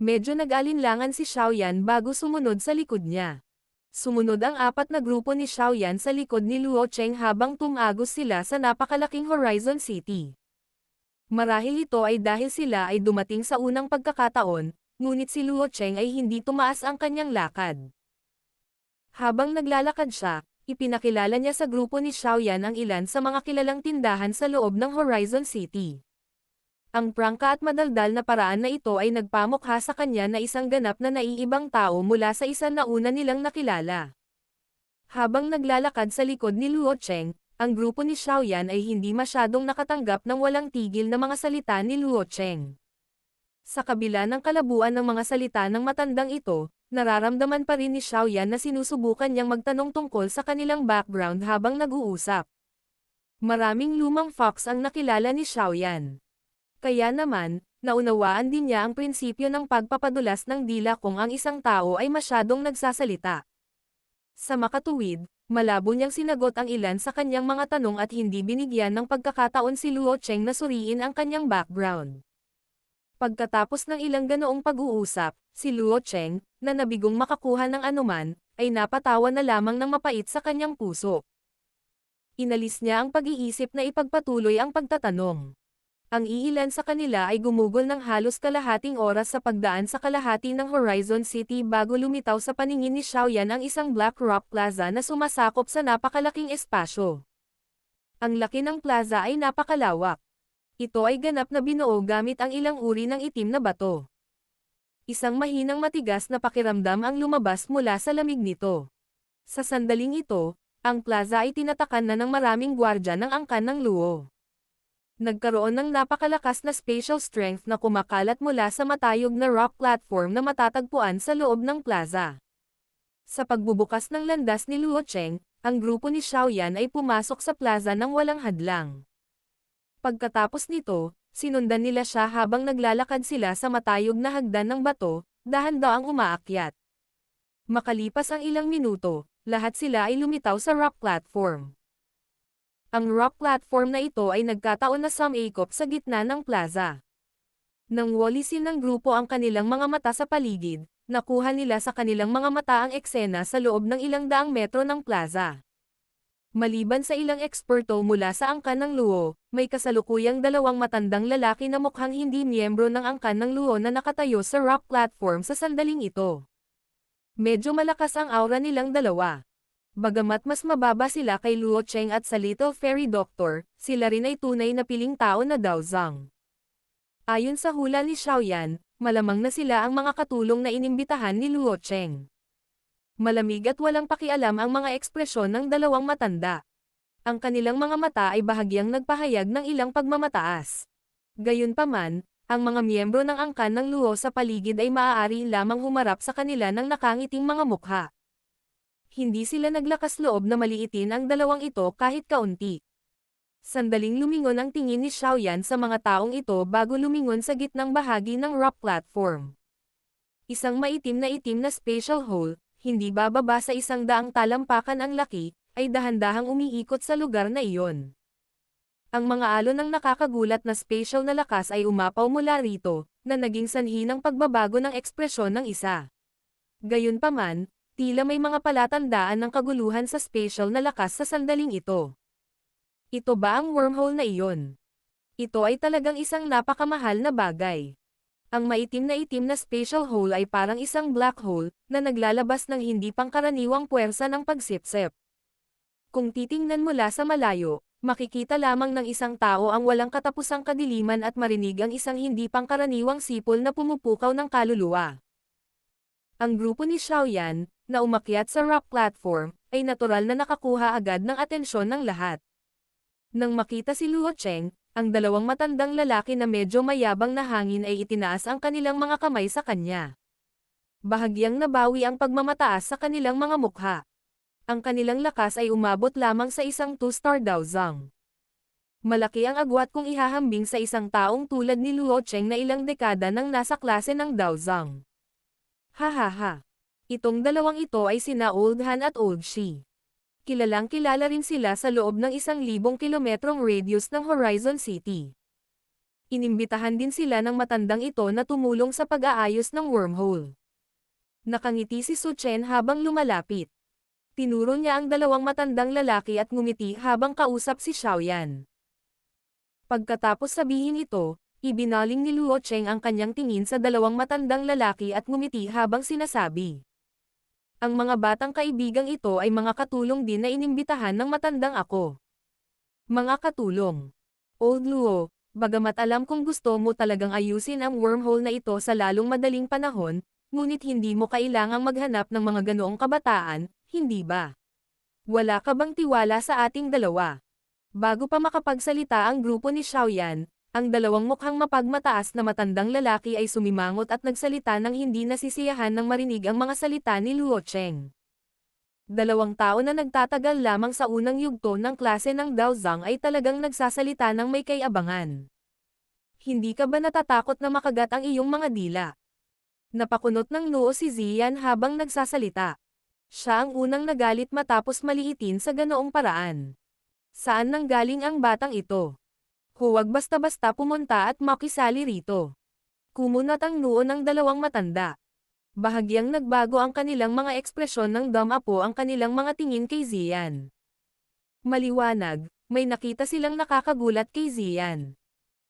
Medyo nag-alinlangan si Xiaoyan bago sumunod sa likod niya. Sumunod ang 4 na grupo ni Xiaoyan sa likod ni Luo Cheng habang tumagos sila sa napakalaking Horizon City. Marahil ito ay dahil sila ay dumating sa unang pagkakataon, ngunit si Luo Cheng ay hindi tumaas ang kanyang lakad. Habang naglalakad siya, ipinakilala niya sa grupo ni Xiaoyan ang ilan sa mga kilalang tindahan sa loob ng Horizon City. Ang prangka at madaldal na paraan na ito ay nagpamukha sa kanya na isang ganap na naiibang tao mula sa isa na una nilang nakilala. Habang naglalakad sa likod ni Luo Cheng, ang grupo ni Xiaoyan ay hindi masyadong nakatanggap ng walang tigil na mga salita ni Luo Cheng. Sa kabila ng kalabuan ng mga salita ng matandang ito, nararamdaman pa rin ni Xiaoyan na sinusubukan niyang magtanong tungkol sa kanilang background habang nag-uusap. Maraming lumang fox ang nakilala ni Xiaoyan. Kaya naman, naunawaan din niya ang prinsipyo ng pagpapadulas ng dila kung ang isang tao ay masyadong nagsasalita. Sa makatuwid, malabo niyang sinagot ang ilan sa kanyang mga tanong at hindi binigyan ng pagkakataon si Luo Cheng na suriin ang kanyang background. Pagkatapos ng ilang ganoong pag-uusap, si Luo Cheng, na nabigong makakuha ng anuman, ay napatawa na lamang ng mapait sa kanyang puso. Inalis niya ang pag-iisip na ipagpatuloy ang pagtatanong. Ang iilan sa kanila ay gumugol ng halos kalahating oras sa pagdaan sa kalahati ng Horizon City bago lumitaw sa paningin ni Xiaoyan ang isang Black Rock Plaza na sumasakop sa napakalaking espasyo. Ang laki ng plaza ay napakalawak. Ito ay ganap na binuo gamit ang ilang uri ng itim na bato. Isang mahinang matigas na pakiramdam ang lumabas mula sa lamig nito. Sa sandaling ito, ang plaza ay tinatakan na ng maraming gwardya ng angkan ng Luo. Nagkaroon ng napakalakas na spatial strength na kumakalat mula sa matayog na rock platform na matatagpuan sa loob ng plaza. Sa pagbubukas ng landas ni Luo Cheng, ang grupo ni Xiaoyan ay pumasok sa plaza ng walang hadlang. Pagkatapos nito, sinundan nila siya habang naglalakad sila sa matayog na hagdan ng bato, dahan-daang umaakyat. Makalipas ang ilang minuto, lahat sila ay lumitaw sa rock platform. Ang rock platform na ito ay nagkataon na sumakop sa gitna ng plaza. Nang walisin ng grupo ang kanilang mga mata sa paligid, nakuha nila sa kanilang mga mata ang eksena sa loob ng ilang daang metro ng plaza. Maliban sa ilang eksperto mula sa angkan ng Luo, may kasalukuyang dalawang matandang lalaki na mukhang hindi miyembro ng angkan ng Luo na nakatayo sa rock platform sa sandaling ito. Medyo malakas ang aura nilang dalawa. Bagamat mas mababa sila kay Luo Cheng at sa Little Fairy Doctor, sila rin ay tunay na piling tao na Daozang. Ayon sa hula ni Xiaoyan, malamang na sila ang mga katulong na inimbitahan ni Luo Cheng. Malamig at walang pakialam ang mga ekspresyon ng dalawang matanda. Ang kanilang mga mata ay bahagyang nagpahayag ng ilang pagmamataas. Gayunpaman, ang mga miyembro ng angkan ng Luo sa paligid ay maaari lamang humarap sa kanila ng nakangiting mga mukha. hindi sila naglakas loob na maliitin ang dalawang ito kahit kaunti. Sandaling lumingon ang tingin ni Xiaoyan sa mga taong ito bago lumingon sa gitnang bahagi ng rock platform. Isang maitim na spatial hole, hindi bababa sa 100 talampakan ang laki, ay dahan-dahang umiikot sa lugar na iyon. Ang mga alon ng nakakagulat na spatial na lakas ay umapaw mula rito, na naging sanhi ng pagbabago ng ekspresyon ng isa. Gayunpaman, tila may mga palatandaan ng kaguluhan sa spatial na lakas sa sandaling ito. Ito ba ang wormhole na iyon? Ito ay talagang isang napakamahal na bagay. Ang maitim na spatial hole ay parang isang black hole, na naglalabas ng hindi pangkaraniwang puwersa ng pagsipsip. Kung titingnan mula sa malayo, makikita lamang ng isang tao ang walang katapusang kadiliman at marinig ang isang hindi pangkaraniwang sipol na pumupukaw ng kaluluwa. Ang grupo ni Xiaoyan, na umakyat sa rock platform, ay natural na nakakuha agad ng atensyon ng lahat. Nang makita si Luo Cheng, ang dalawang matandang lalaki na medyo mayabang na hangin ay itinaas ang kanilang mga kamay sa kanya. Bahagyang nabawi ang pagmamataas sa kanilang mga mukha. Ang kanilang lakas ay umabot lamang sa isang 2-star Daozang. Malaki ang agwat kung ihahambing sa isang taong tulad ni Luo Cheng na ilang dekada nang nasa klase ng Daozang. Hahaha. Itong dalawang ito ay sina Old Han at Old Shi. Kilalang kilala rin sila sa loob ng 1,000 kilometrong radius ng Horizon City. Inimbitahan din sila ng matandang ito na tumulong sa pag-aayos ng wormhole. Nakangiti si Su Chen habang lumalapit. Tinuro niya ang dalawang matandang lalaki at ngumiti habang kausap si Xiaoyan. Pagkatapos sabihin ito, ibinaling ni Luo Cheng ang kanyang tingin sa dalawang matandang lalaki at ngumiti habang sinasabi. Ang mga batang kaibigang ito ay mga katulong din na inimbitahan ng matandang ako. Mga katulong. Old Luo, bagamat alam kong gusto mo talagang ayusin ang wormhole na ito sa lalong madaling panahon, ngunit hindi mo kailangang maghanap ng mga ganoong kabataan, hindi ba? Wala ka bang tiwala sa ating dalawa? Bago pa makapagsalita ang grupo ni Xiaoyan, ang dalawang mukhang mapagmataas na matandang lalaki ay sumimangot at nagsalita ng hindi nasisiyahan nang marinig ang mga salita ni Luo Cheng. Dalawang tao na nagtatagal lamang sa unang yugto ng klase ng Daozang ay talagang nagsasalita ng may kayabangan. Hindi ka ba natatakot na makagat ang iyong mga dila? Napakunot ng noo si Ziyan habang nagsasalita. Siya ang unang nagalit matapos maliitin sa ganoong paraan. Saan nanggaling ang batang ito? Huwag basta-basta pumunta at makisali rito. Kumunat ang noo ng dalawang matanda. Bahagyang nagbago ang kanilang mga ekspresyon ng damapo ang kanilang mga tingin kay Ziyan. Maliwanag, may nakita silang nakakagulat kay Ziyan.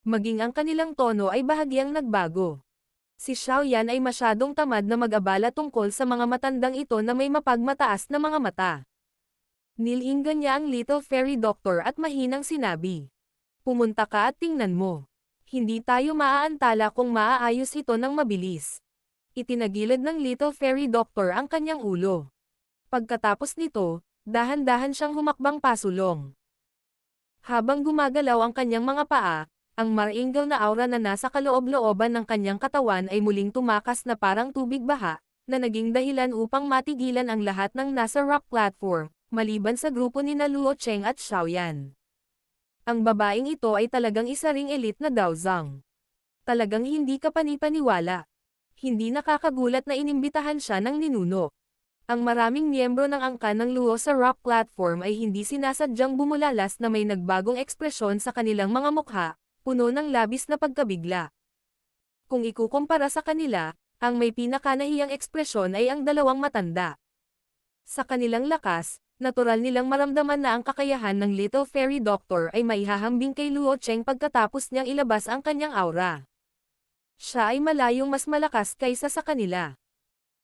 Maging ang kanilang tono ay bahagyang nagbago. Si Xiaoyan ay masyadong tamad na mag-abala tungkol sa mga matandang ito na may mapagmataas na mga mata. Nilinggan niya ang Little Fairy Doctor at mahinang sinabi. Pumunta ka at tingnan mo. Hindi tayo maaantala kung maaayos ito ng mabilis. Itinagilid ng Little Fairy Doctor ang kanyang ulo. Pagkatapos nito, dahan-dahan siyang humakbang pasulong. Habang gumagalaw ang kanyang mga paa, ang maringal na aura na nasa kaloob-looban ng kanyang katawan ay muling tumakas na parang tubig baha, na naging dahilan upang matigilan ang lahat ng nasa rock platform, maliban sa grupo ni Luo Cheng at Xiaoyan. Ang babaeng ito ay talagang isa ring elite na Daozang. Talagang hindi ka panipaniwala. Hindi nakakagulat na inimbitahan siya ng ninuno. Ang maraming miyembro ng angkan ng Luo sa rock platform ay hindi sinasadyang bumulalas na may nagbagong ekspresyon sa kanilang mga mukha, puno ng labis na pagkabigla. Kung ikukumpara sa kanila, ang may pinakanahiyang ekspresyon ay ang dalawang matanda. Sa kanilang lakas, natural nilang maramdaman na ang kakayahan ng Little Fairy Doctor ay maihahambing kay Luo Cheng pagkatapos niyang ilabas ang kanyang aura. Siya ay malayong mas malakas kaysa sa kanila.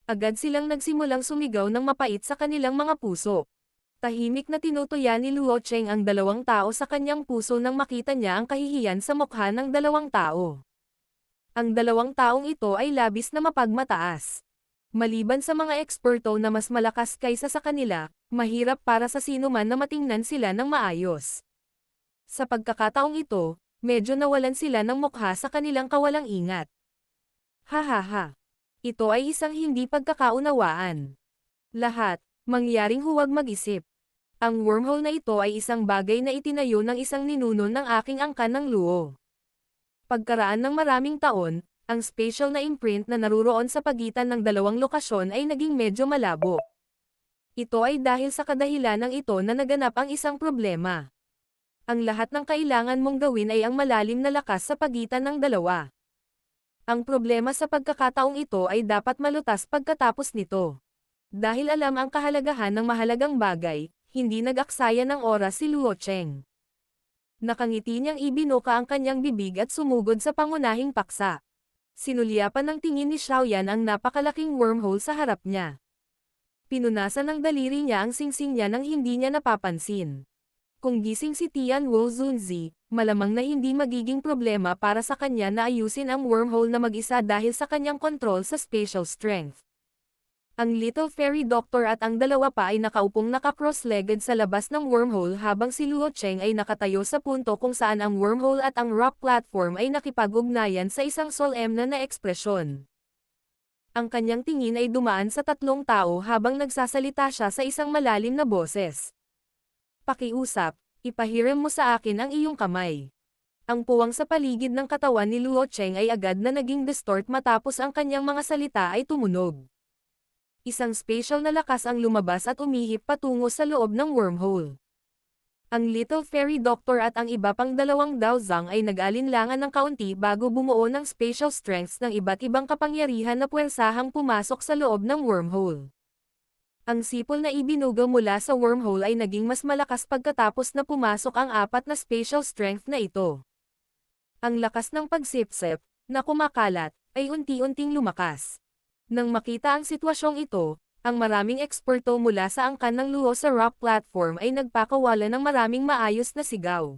Agad silang nagsimulang sumigaw ng mapait sa kanilang mga puso. Tahimik na tinutuya ni Luo Cheng ang dalawang tao sa kanyang puso nang makita niya ang kahihiyan sa mukha ng dalawang tao. Ang dalawang taong ito ay labis na mapagmataas. Maliban sa mga eksperto na mas malakas kaysa sa kanila, mahirap para sa sino man na matingnan sila ng maayos. Sa pagkakataong ito, medyo nawalan sila ng mukha sa kanilang kawalang ingat. Hahaha. Ito ay isang hindi pagkakaunawaan. Lahat, Mangyaring huwag mag-isip. Ang wormhole na ito ay isang bagay na itinayo ng isang ninuno ng aking angkan ng luo. Pagkaraan ng maraming taon, ang spatial na imprint na naruroon sa pagitan ng dalawang lokasyon ay naging medyo malabo. Ito ay dahil sa kadahilanang ito na naganap ang isang problema. Ang lahat ng kailangan mong gawin ay ang malalim na lakas sa pagitan ng dalawa. Ang problema sa pagkakataong ito ay dapat malutas pagkatapos nito. Dahil alam ang kahalagahan ng mahalagang bagay, hindi nag-aksaya ng oras si Luo Cheng. Nakangiti niyang ibinuka ang kanyang bibig at sumugod sa pangunahing paksa. Sinulyapan ng tingin ni Xiaoyan ang napakalaking wormhole sa harap niya. Pinunasan ng daliri niya ang singsing niya nang hindi niya napapansin. Kung gising si Tian Wu Zunzi, malamang na hindi magiging problema para sa kanya na ayusin ang wormhole na mag-isa dahil sa kanyang kontrol sa spatial strength. Ang Little Fairy Doctor at ang dalawa pa ay nakaupong naka-cross-legged sa labas ng wormhole habang si Luo Cheng ay nakatayo sa punto kung saan ang wormhole at ang rock platform ay nakipag-ugnayan sa isang solemne na ekspresyon. Ang kanyang tingin ay dumaan sa tatlong tao habang nagsasalita siya sa isang malalim na boses. Pakiusap, ipahiram mo sa akin ang iyong kamay. Ang puwang sa paligid ng katawan ni Luo Cheng ay agad na naging distort matapos ang kanyang mga salita ay tumunog. Isang spatial na lakas ang lumabas at umihip patungo sa loob ng wormhole. Ang Little Fairy Doctor at ang iba pang dalawang Daozang ay nag-alinlangan ng kaunti bago bumuo ng spatial strengths ng iba't ibang kapangyarihan na puwersahang pumasok sa loob ng wormhole. Ang sipol na ibinugaw mula sa wormhole ay naging mas malakas pagkatapos na pumasok ang apat na spatial strength na ito. Ang lakas ng pagsipsip, na kumakalat, ay unti-unting lumakas. Nang makita ang sitwasyong ito, ang maraming eksperto mula sa angkan ng luho sa rock platform ay nagpakawala ng maraming maayos na sigaw.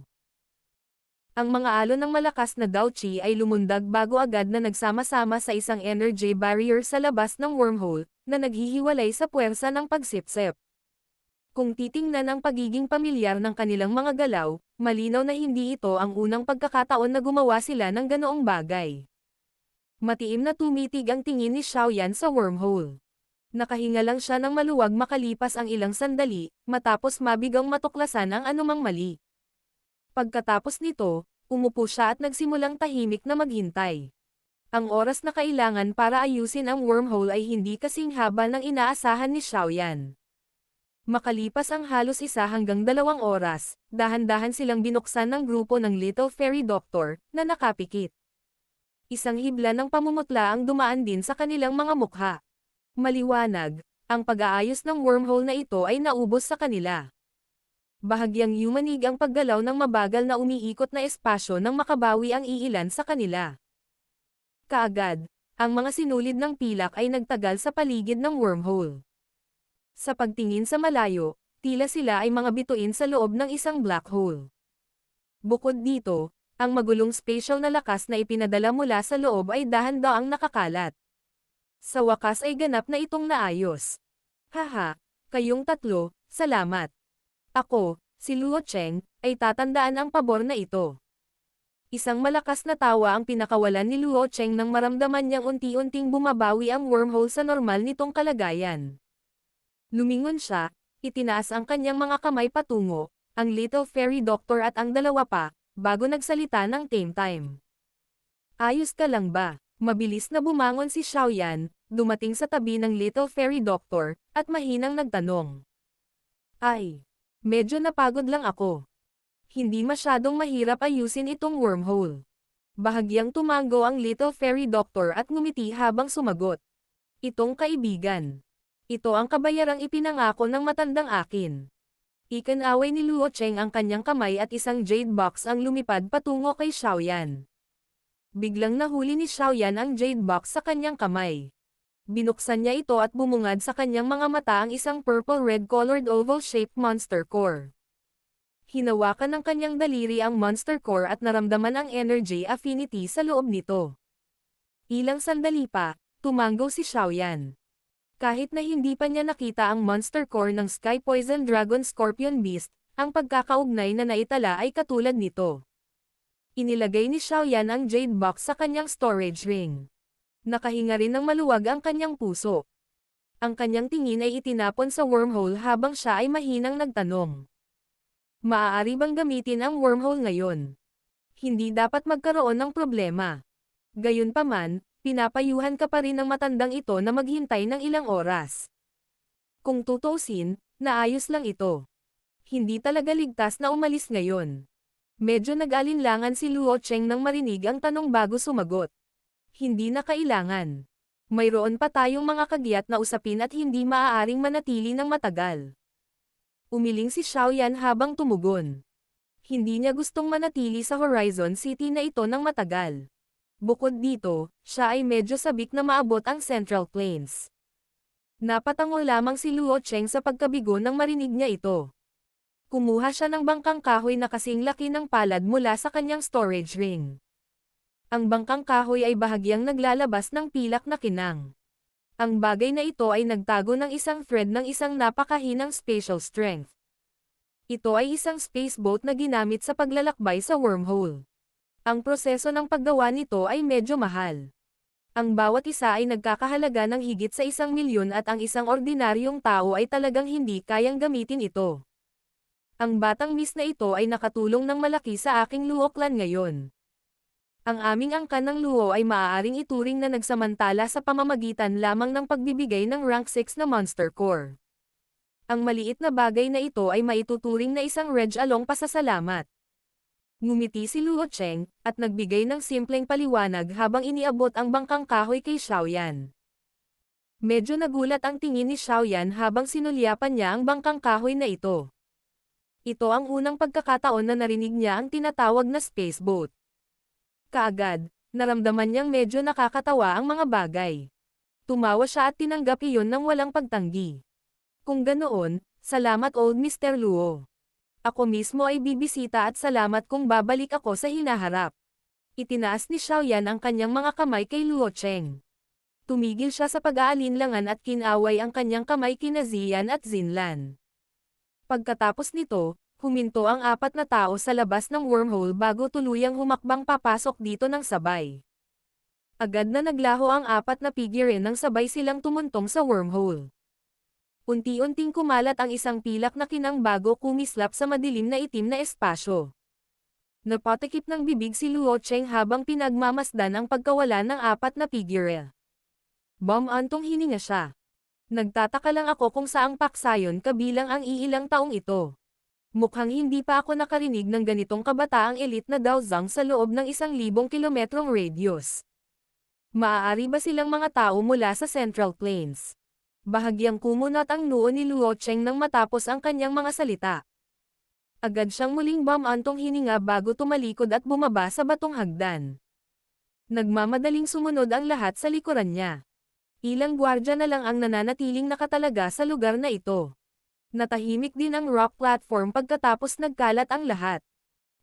Ang mga alon ng malakas na Daochi ay lumundag bago agad na nagsama-sama sa isang energy barrier sa labas ng wormhole, na naghihiwalay sa puwersa ng pagsipsip. Kung titingnan ang pagiging pamilyar ng kanilang mga galaw, malinaw na hindi ito ang unang pagkakataon na gumawa sila ng ganoong bagay. Matiim na tumitig ang tingin ni Xiaoyan sa wormhole. Nakahinga lang siya ng maluwag makalipas ang ilang sandali, matapos mabigang matuklasan ang anumang mali. Pagkatapos nito, umupo siya at nagsimulang tahimik na maghintay. Ang oras na kailangan para ayusin ang wormhole ay hindi kasing haba ng inaasahan ni Xiaoyan. Makalipas ang halos 1 hanggang 2 oras, dahan-dahan silang binuksan ng grupo ng Little Fairy Doctor, na nakapikit. Isang hibla ng pamumutla ang dumaan din sa kanilang mga mukha. Maliwanag, ang pag-aayos ng wormhole na ito ay naubos sa kanila. Bahagyang yumanig ang paggalaw ng mabagal na umiikot na espasyo nang makabawi ang iilan sa kanila. Kaagad, ang mga sinulid ng pilak ay nagtagal sa paligid ng wormhole. Sa pagtingin sa malayo, tila sila ay mga bituin sa loob ng isang black hole. Bukod dito, ang magulong spatial na lakas na ipinadala mula sa loob ay dahan-daang nakakalat. Sa wakas ay ganap na itong naayos. Haha, kayong tatlo, salamat. Ako, si Luo Cheng, ay tatandaan ang pabor na ito. Isang malakas na tawa ang pinakawalan ni Luo Cheng nang maramdaman niyang unti-unting bumabawi ang wormhole sa normal nitong kalagayan. Lumingon siya, itinaas ang kanyang mga kamay patungo, ang Little Fairy Doctor at ang dalawa pa, bago nagsalita ng tame time. Ayos ka lang ba? Mabilis na bumangon si Xiaoyan, dumating sa tabi ng Little Fairy Doctor, at mahinang nagtanong. Ay, medyo napagod lang ako. Hindi masyadong mahirap ayusin itong wormhole. Bahagyang tumango ang Little Fairy Doctor at ngumiti habang sumagot. Itong kaibigan. Ito ang kabayarang ipinangako ng matandang akin. Ikinaway ni Luo Cheng ang kanyang kamay at isang jade box ang lumipad patungo kay Xiaoyan. Biglang nahuli ni Xiaoyan ang jade box sa kanyang kamay. Binuksan niya ito at bumungad sa kanyang mga mata ang isang purple-red colored oval-shaped monster core. Hinawakan ng kanyang daliri ang monster core at naramdaman ang energy affinity sa loob nito. Ilang sandali pa, tumango si Xiaoyan. Kahit na hindi pa niya nakita ang monster core ng Sky Poison Dragon Scorpion Beast, ang pagkakaugnay na naitala ay katulad nito. Inilagay ni Xiaoyan ang jade box sa kanyang storage ring. Nakahinga rin ng maluwag ang kanyang puso. Ang kanyang tingin ay itinapon sa wormhole habang siya ay mahinang nagtanong. Maaari bang gamitin ang wormhole ngayon? Hindi dapat magkaroon ng problema. Gayunpaman, pinapayuhan ka pa rin ng matandang ito na maghintay ng ilang oras. Kung tutuusin, naayos lang ito. Hindi talaga ligtas na umalis ngayon. Medyo nag-alinlangan si Luo Cheng nang marinig ang tanong bago sumagot. Hindi na kailangan. Mayroon pa tayong mga kagiat na usapin at hindi maaaring manatili ng matagal. Umiling si Xiaoyan habang tumugon. Hindi niya gustong manatili sa Horizon City na ito ng matagal. Bukod dito, siya ay medyo sabik na maabot ang Central Plains. Napatango lamang si Luo Cheng sa pagkabigo nang marinig niya ito. Kumuha siya ng bangkang kahoy na kasing laki ng palad mula sa kanyang storage ring. Ang bangkang kahoy ay bahagyang naglalabas ng pilak na kinang. Ang bagay na ito ay nagtago ng isang thread ng isang napakahinang spatial strength. Ito ay isang space boat na ginamit sa paglalakbay sa wormhole. Ang proseso ng paggawa nito ay medyo mahal. Ang bawat isa ay nagkakahalaga ng higit sa 1,000,000 at ang isang ordinaryong tao ay talagang hindi kayang gamitin ito. Ang batang miss na ito ay nakatulong ng malaki sa aking Luo clan ngayon. Ang aming angkan ng Luo ay maaaring ituring na nagsamantala sa pamamagitan lamang ng pagbibigay ng rank 6 na Monster Core. Ang maliit na bagay na ito ay maituturing na isang reg-along pasasalamat. Ngumiti si Luo Cheng, at nagbigay ng simpleng paliwanag habang iniabot ang bangkang kahoy kay Xiaoyan. Medyo nagulat ang tingin ni Xiaoyan habang sinulyapan niya ang bangkang kahoy na ito. Ito ang unang pagkakataon na narinig niya ang tinatawag na space boat. Kaagad, naramdaman niyang medyo nakakatawa ang mga bagay. Tumawa siya at tinanggap iyon ng walang pagtanggi. Kung ganoon, salamat old Mr. Luo. Ako mismo ay bibisita at salamat kung babalik ako sa hinaharap. Itinaas ni Xiaoyan ang kanyang mga kamay kay Luo Cheng. Tumigil siya sa pag-aalinlangan at kinaway ang kanyang kamay kina Ziyan at Zinlan. Pagkatapos nito, huminto ang 4 na tao sa labas ng wormhole bago tuluyang humakbang papasok dito ng sabay. Agad na naglaho ang 4 na figure nang sabay silang tumuntong sa wormhole. Unti-unting kumalat ang isang pilak na kinang bago kumislap sa madilim na itim na espasyo. Napatikip ng bibig si Luo Cheng habang pinagmamasdan ang pagkawala ng 4 na figure. Antong hininga siya. Nagtataka lang ako kung saang paksayon kabilang ang iilang taong ito. Mukhang hindi pa ako nakarinig ng ganitong kabataang elite na Daozang sa loob ng 1,000 kilometrong radius. Maaari ba silang mga tao mula sa Central Plains? Bahagyang kumunat ang noo ni Luo Cheng nang matapos ang kanyang mga salita. Agad siyang muling antong hininga bago tumalikod at bumaba sa batong hagdan. Nagmamadaling sumunod ang lahat sa likuran niya. Ilang gwardya na lang ang nananatiling nakatalaga sa lugar na ito. Natahimik din ang rock platform pagkatapos nagkalat ang lahat.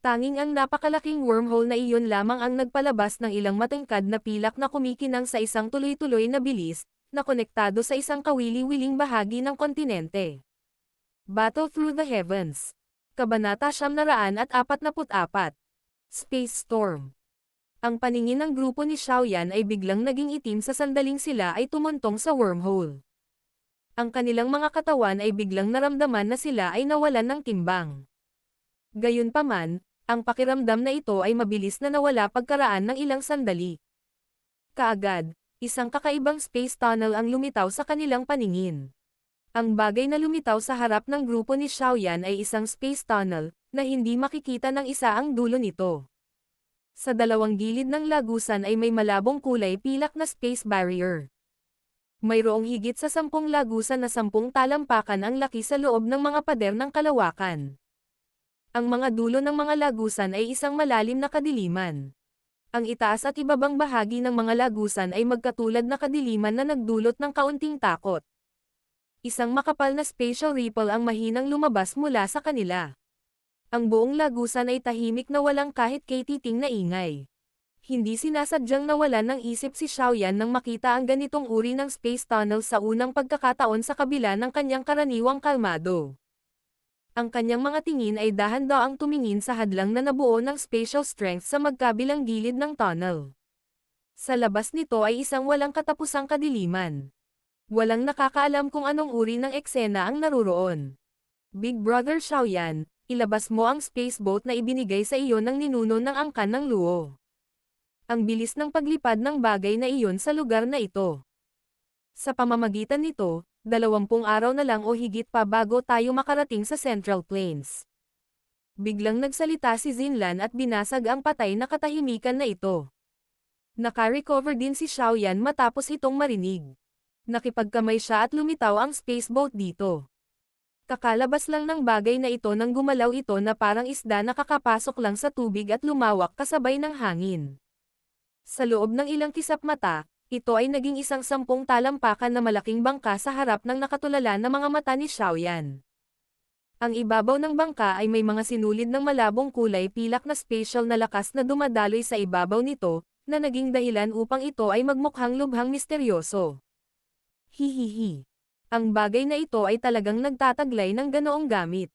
Tanging ang napakalaking wormhole na iyon lamang ang nagpalabas ng ilang matingkad na pilak na kumikinang sa isang tuloy-tuloy na bilis, na konektado sa isang kawili-wiling bahagi ng kontinente. Battle Through the Heavens. Kabanata 944. Space Storm. Ang paningin ng grupo ni Xiaoyan ay biglang naging itim sa sandaling sila ay tumuntong sa wormhole. Ang kanilang mga katawan ay biglang naramdaman na sila ay nawalan ng timbang. Gayunpaman, ang pakiramdam na ito ay mabilis na nawala pagkaraan ng ilang sandali. Kaagad, isang kakaibang space tunnel ang lumitaw sa kanilang paningin. Ang bagay na lumitaw sa harap ng grupo ni Xiaoyan ay isang space tunnel, na hindi makikita ng isa ang dulo nito. Sa dalawang gilid ng lagusan ay may malabong kulay pilak na space barrier. Mayroong higit sa 10 lagusan na 10 talampakan ang laki sa loob ng mga pader ng kalawakan. Ang mga dulo ng mga lagusan ay isang malalim na kadiliman. Ang itaas at ibabang bahagi ng mga lagusan ay magkatulad na kadiliman na nagdulot ng kaunting takot. Isang makapal na spatial ripple ang mahinang lumabas mula sa kanila. Ang buong lagusan ay tahimik na walang kahit katiting na ingay. Hindi sinasadyang nawalan ng isip si Xiaoyan nang makita ang ganitong uri ng space tunnel sa unang pagkakataon sa kabila ng kanyang karaniwang kalmado. Ang kanyang mga tingin ay dahan-daang tumingin sa hadlang na nabuo ng spatial strength sa magkabilang gilid ng tunnel. Sa labas nito ay isang walang katapusang kadiliman. Walang nakakaalam kung anong uri ng eksena ang naruroon. Big Brother Xiaoyan, ilabas mo ang spaceboat na ibinigay sa iyo ng ninuno ng angkan ng Luo. Ang bilis ng paglipad ng bagay na iyon sa lugar na ito. Sa pamamagitan nito, 20 araw na lang o higit pa bago tayo makarating sa Central Plains. Biglang nagsalita si Zinlan at binasag ang patay na katahimikan na ito. Naka-recover din si Xiaoyan matapos itong marinig. Nakipagkamay siya at lumitaw ang spaceboat dito. Kakalabas lang ng bagay na ito nang gumalaw ito na parang isda na kakapasok lang sa tubig at lumawak kasabay ng hangin. Sa loob ng ilang kisap mata, ito ay naging isang 10 talampakan na malaking bangka sa harap ng nakatulala na mga mata ni Xiaoyan. Ang ibabaw ng bangka ay may mga sinulid ng malabong kulay pilak na spatial na lakas na dumadaloy sa ibabaw nito, na naging dahilan upang ito ay magmukhang lubhang misteryoso. Hihihi. Ang bagay na ito ay talagang nagtataglay ng ganoong gamit.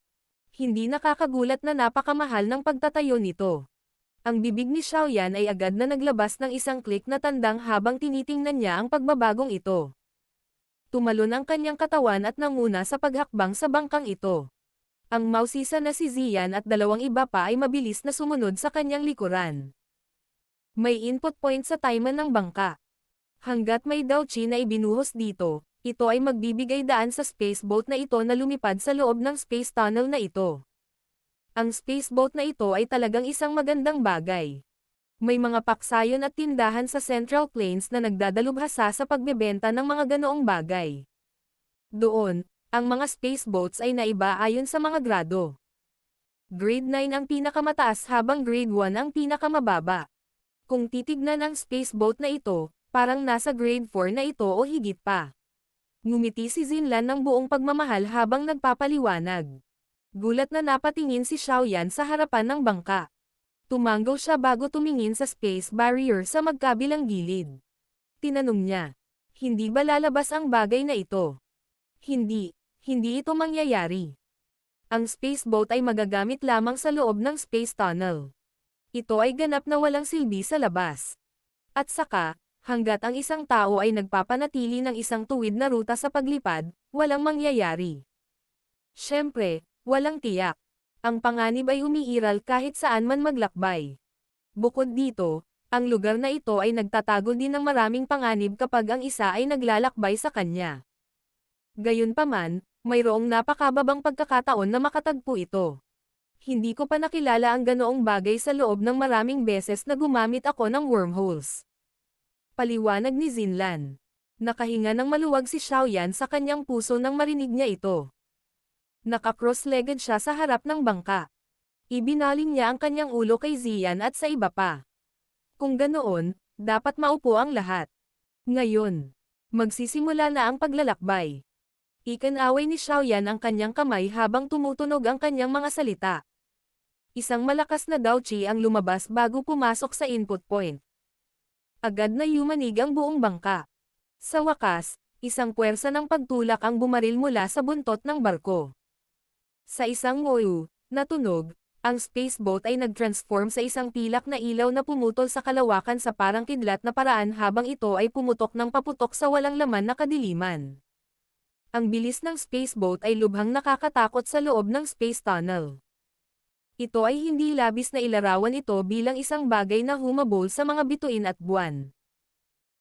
Hindi nakakagulat na napakamahal ng pagtatayo nito. Ang bibig ni Xiaoyan ay agad na naglabas ng isang click na tandang habang tinitingnan niya ang pagbabagong ito. Tumalon ang kanyang katawan at nanguna sa paghakbang sa bangkang ito. Ang mausisa na si Zian at 2 iba pa ay mabilis na sumunod sa kanyang likuran. May input point sa timer ng bangka. Hanggat may Daochi na ibinuhos dito, ito ay magbibigay daan sa spaceboat na ito na lumipad sa loob ng space tunnel na ito. Ang spaceboat na ito ay talagang isang magandang bagay. May mga paksayon at tindahan sa Central Plains na nagdadalubhasa sa pagbebenta ng mga ganoong bagay. Doon, ang mga spaceboats ay naiba ayon sa mga grado. Grade 9 ang pinakamataas habang Grade 1 ang pinakamababa. Kung titignan ang spaceboat na ito, parang nasa Grade 4 na ito o higit pa. Ngumiti si Zinlan ng buong pagmamahal habang nagpapaliwanag. Gulat na napatingin si Xiaoyan sa harapan ng bangka. Tumanggo siya bago tumingin sa space barrier sa magkabilang gilid. Tinanong niya, hindi ba lalabas ang bagay na ito? Hindi ito mangyayari. Ang spaceboat ay magagamit lamang sa loob ng space tunnel. Ito ay ganap na walang silbi sa labas. At saka, hanggat ang isang tao ay nagpapanatili ng isang tuwid na ruta sa paglipad, walang mangyayari. Siyempre, walang tiyak. Ang panganib ay umiiral kahit saan man maglakbay. Bukod dito, ang lugar na ito ay nagtatago din ng maraming panganib kapag ang isa ay naglalakbay sa kanya. Gayunpaman, mayroong napakababang pagkakataon na makatagpo ito. Hindi ko pa nakilala ang ganoong bagay sa loob ng maraming beses na gumamit ako ng wormholes. Paliwanag ni Zinlan. Nakahinga ng maluwag si Xiaoyan sa kanyang puso nang marinig niya ito. Naka-cross-legged siya sa harap ng bangka. Ibinaling niya ang kanyang ulo kay Zian at sa iba pa. Kung ganoon, dapat maupo ang lahat. Ngayon, magsisimula na ang paglalakbay. Ikinaway ni Xiaoyan ang kanyang kamay habang tumutunog ang kanyang mga salita. Isang malakas na Daochi ang lumabas bago pumasok sa input point. Agad na yumanig ang buong bangka. Sa wakas, isang puwersa ng pagtulak ang bumaril mula sa buntot ng barko. Sa isang ngoyu, na tunog, ang spaceboat ay nag-transform sa isang pilak na ilaw na pumutol sa kalawakan sa parang kidlat na paraan habang ito ay pumutok ng paputok sa walang laman na kadiliman. Ang bilis ng spaceboat ay lubhang nakakatakot sa loob ng space tunnel. Ito ay hindi labis na ilarawan ito bilang isang bagay na humabol sa mga bituin at buwan.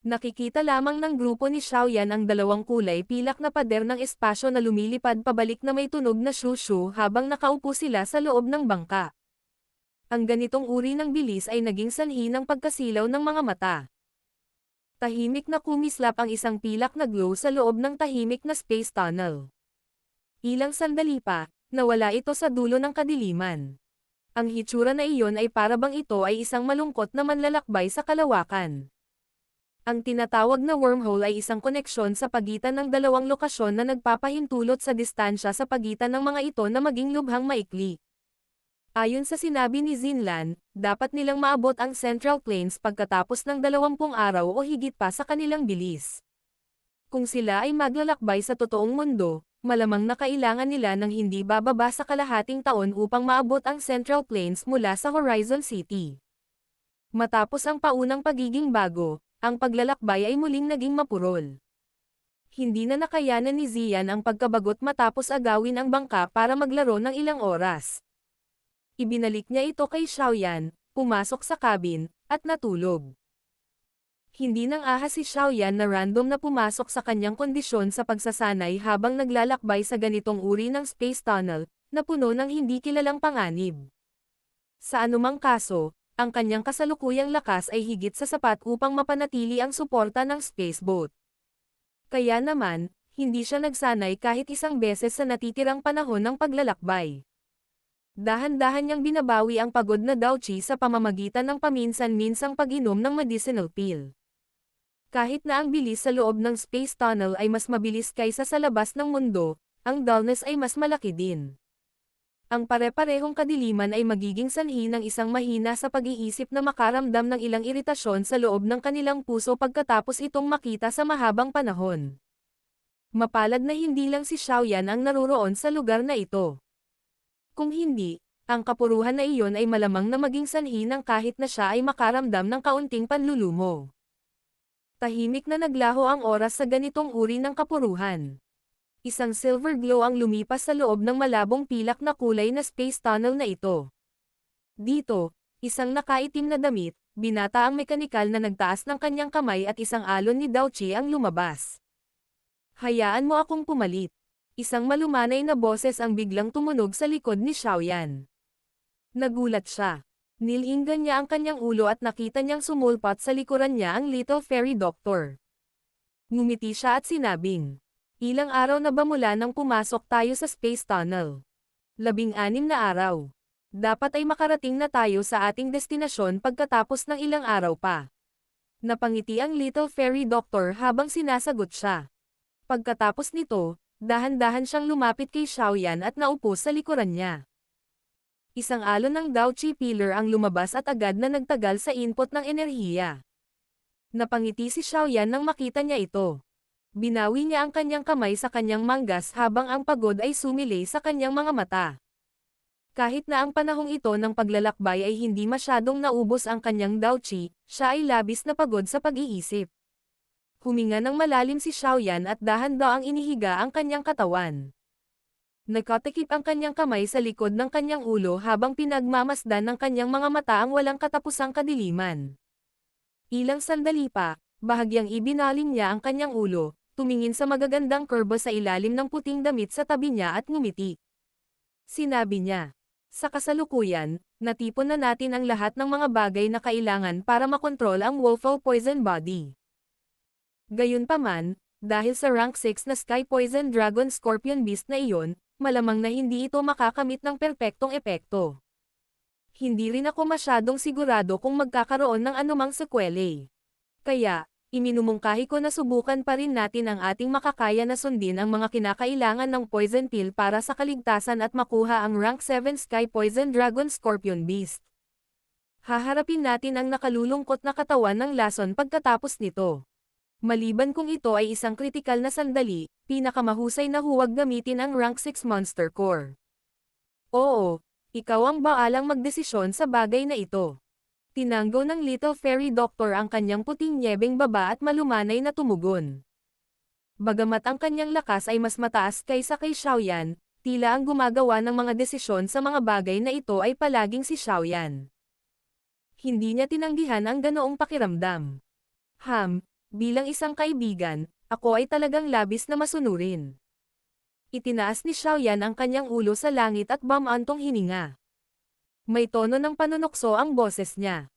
Nakikita lamang ng grupo ni Xiaoyan ang 2 kulay pilak na pader ng espasyo na lumilipad pabalik na may tunog na shushu habang nakaupo sila sa loob ng bangka. Ang ganitong uri ng bilis ay naging sanhi ng pagkasilaw ng mga mata. Tahimik na kumislap ang isang pilak na glow sa loob ng tahimik na space tunnel. Ilang sandali pa, nawala ito sa dulo ng kadiliman. Ang hitsura na iyon ay parabang ito ay isang malungkot na manlalakbay sa kalawakan. Ang tinatawag na wormhole ay isang koneksyon sa pagitan ng 2 lokasyon na nagpapahintulot sa distansya sa pagitan ng mga ito na maging lubhang maikli. Ayon sa sinabi ni Zinlan, dapat nilang maabot ang Central Plains pagkatapos ng 20 araw o higit pa sa kanilang bilis. Kung sila ay maglalakbay sa totoong mundo, malamang na kailangan nila ng hindi bababa sa kalahating taon upang maabot ang Central Plains mula sa Horizon City. Matapos ang paunang pagiging bago, ang paglalakbay ay muling naging mapurol. Hindi na nakayanan ni Zian ang pagkabagot matapos agawin ang bangka para maglaro ng ilang oras. Ibinalik niya ito kay Xiaoyan, pumasok sa cabin, at natulog. Hindi nang ahas si Xiaoyan na random na pumasok sa kanyang kondisyon sa pagsasanay habang naglalakbay sa ganitong uri ng space tunnel, na puno ng hindi kilalang panganib. Sa anumang kaso, ang kanyang kasalukuyang lakas ay higit sa sapat upang mapanatili ang suporta ng spaceboat. Kaya naman, hindi siya nagsanay kahit isang beses sa natitirang panahon ng paglalakbay. Dahan-dahan niyang binabawi ang pagod na Douchi sa pamamagitan ng paminsan-minsang pag-inom ng medicinal pill. Kahit na ang bilis sa loob ng space tunnel ay mas mabilis kaysa sa labas ng mundo, ang dullness ay mas malaki din. Ang pare-parehong kadiliman ay magiging sanhi ng isang mahina sa pag-iisip na makaramdam ng ilang iritasyon sa loob ng kanilang puso pagkatapos itong makita sa mahabang panahon. Mapalad na hindi lang si Xiaoyan ang naruroon sa lugar na ito. Kung hindi, ang kapuruhan na iyon ay malamang na maging sanhi ng kahit na siya ay makaramdam ng kaunting panlulumo. Tahimik na naglaho ang oras sa ganitong uri ng kapuruhan. Isang silver glow ang lumipas sa loob ng malabong pilak na kulay na space tunnel na ito. Dito, isang nakaitim na damit, binata ang mekanikal na nagtaas ng kanyang kamay at isang alon ni Douchi ang lumabas. Hayaan mo akong pumalit. Isang malumanay na boses ang biglang tumunog sa likod ni Xiaoyan. Nagulat siya. Nilinggan niya ang kanyang ulo at nakita niyang sumulpat sa likuran niya ang Little Fairy Doctor. Ngumiti siya at sinabing, "Ilang araw na ba mula nang pumasok tayo sa space tunnel?" 16 na araw. Dapat ay makarating na tayo sa ating destinasyon pagkatapos ng ilang araw pa. Napangiti ang Little Fairy Doctor habang sinasagot siya. Pagkatapos nito, dahan-dahan siyang lumapit kay Xiaoyan at naupo sa likuran niya. Isang alon ng Douchi pillar ang lumabas at agad na nagtagal sa input ng enerhiya. Napangiti si Xiaoyan nang makita niya ito. Binawi niya ang kanyang kamay sa kanyang manggas habang ang pagod ay sumilay sa kanyang mga mata. Kahit na ang panahong ito ng paglalakbay ay hindi masyadong naubos ang kanyang Douchi, siya ay labis na pagod sa pag-iisip. Huminga ng malalim si Xiaoyan at dahan-dahang inihiga ang kanyang katawan. Nagkatikip ang kanyang kamay sa likod ng kanyang ulo habang pinagmamasdan ng kanyang mga mata ang walang katapusang kadiliman. Ilang sandali pa, bahagyang ibinaling niya ang kanyang ulo, tumingin sa magagandang kurbo sa ilalim ng puting damit sa tabi niya at ngumiti. Sinabi niya, "Sa kasalukuyan, natipon na natin ang lahat ng mga bagay na kailangan para makontrol ang Wolfo Poison Body. Gayunpaman, dahil sa rank 6 na Sky Poison Dragon Scorpion Beast na iyon, malamang na hindi ito makakamit ng perpektong epekto. Hindi rin ako masyadong sigurado kung magkakaroon ng anumang sequelae. Kaya, iminumungkahi ko na subukan pa rin natin ang ating makakaya na sundin ang mga kinakailangan ng poison pill para sa kaligtasan at makuha ang rank 7 Sky Poison Dragon Scorpion Beast. Haharapin natin ang nakalulungkot na katawan ng lason pagkatapos nito. Maliban kung ito ay isang kritikal na sandali, pinakamahusay na huwag gamitin ang rank 6 Monster Core. Oo, ikaw ang baalang magdesisyon sa bagay na ito." Tinanggo ng Little Fairy Doctor ang kanyang puting nyebeng baba at malumanay na tumugon. Bagamat ang kanyang lakas ay mas mataas kaysa kay Xiaoyan, tila ang gumagawa ng mga desisyon sa mga bagay na ito ay palaging si Xiaoyan. Hindi niya tinanggihan ang ganoong pakiramdam. Bilang isang kaibigan, ako ay talagang labis na masunurin." Itinaas ni Xiaoyan ang kanyang ulo sa langit at bumantong hininga. May tono ng panunokso ang boses niya.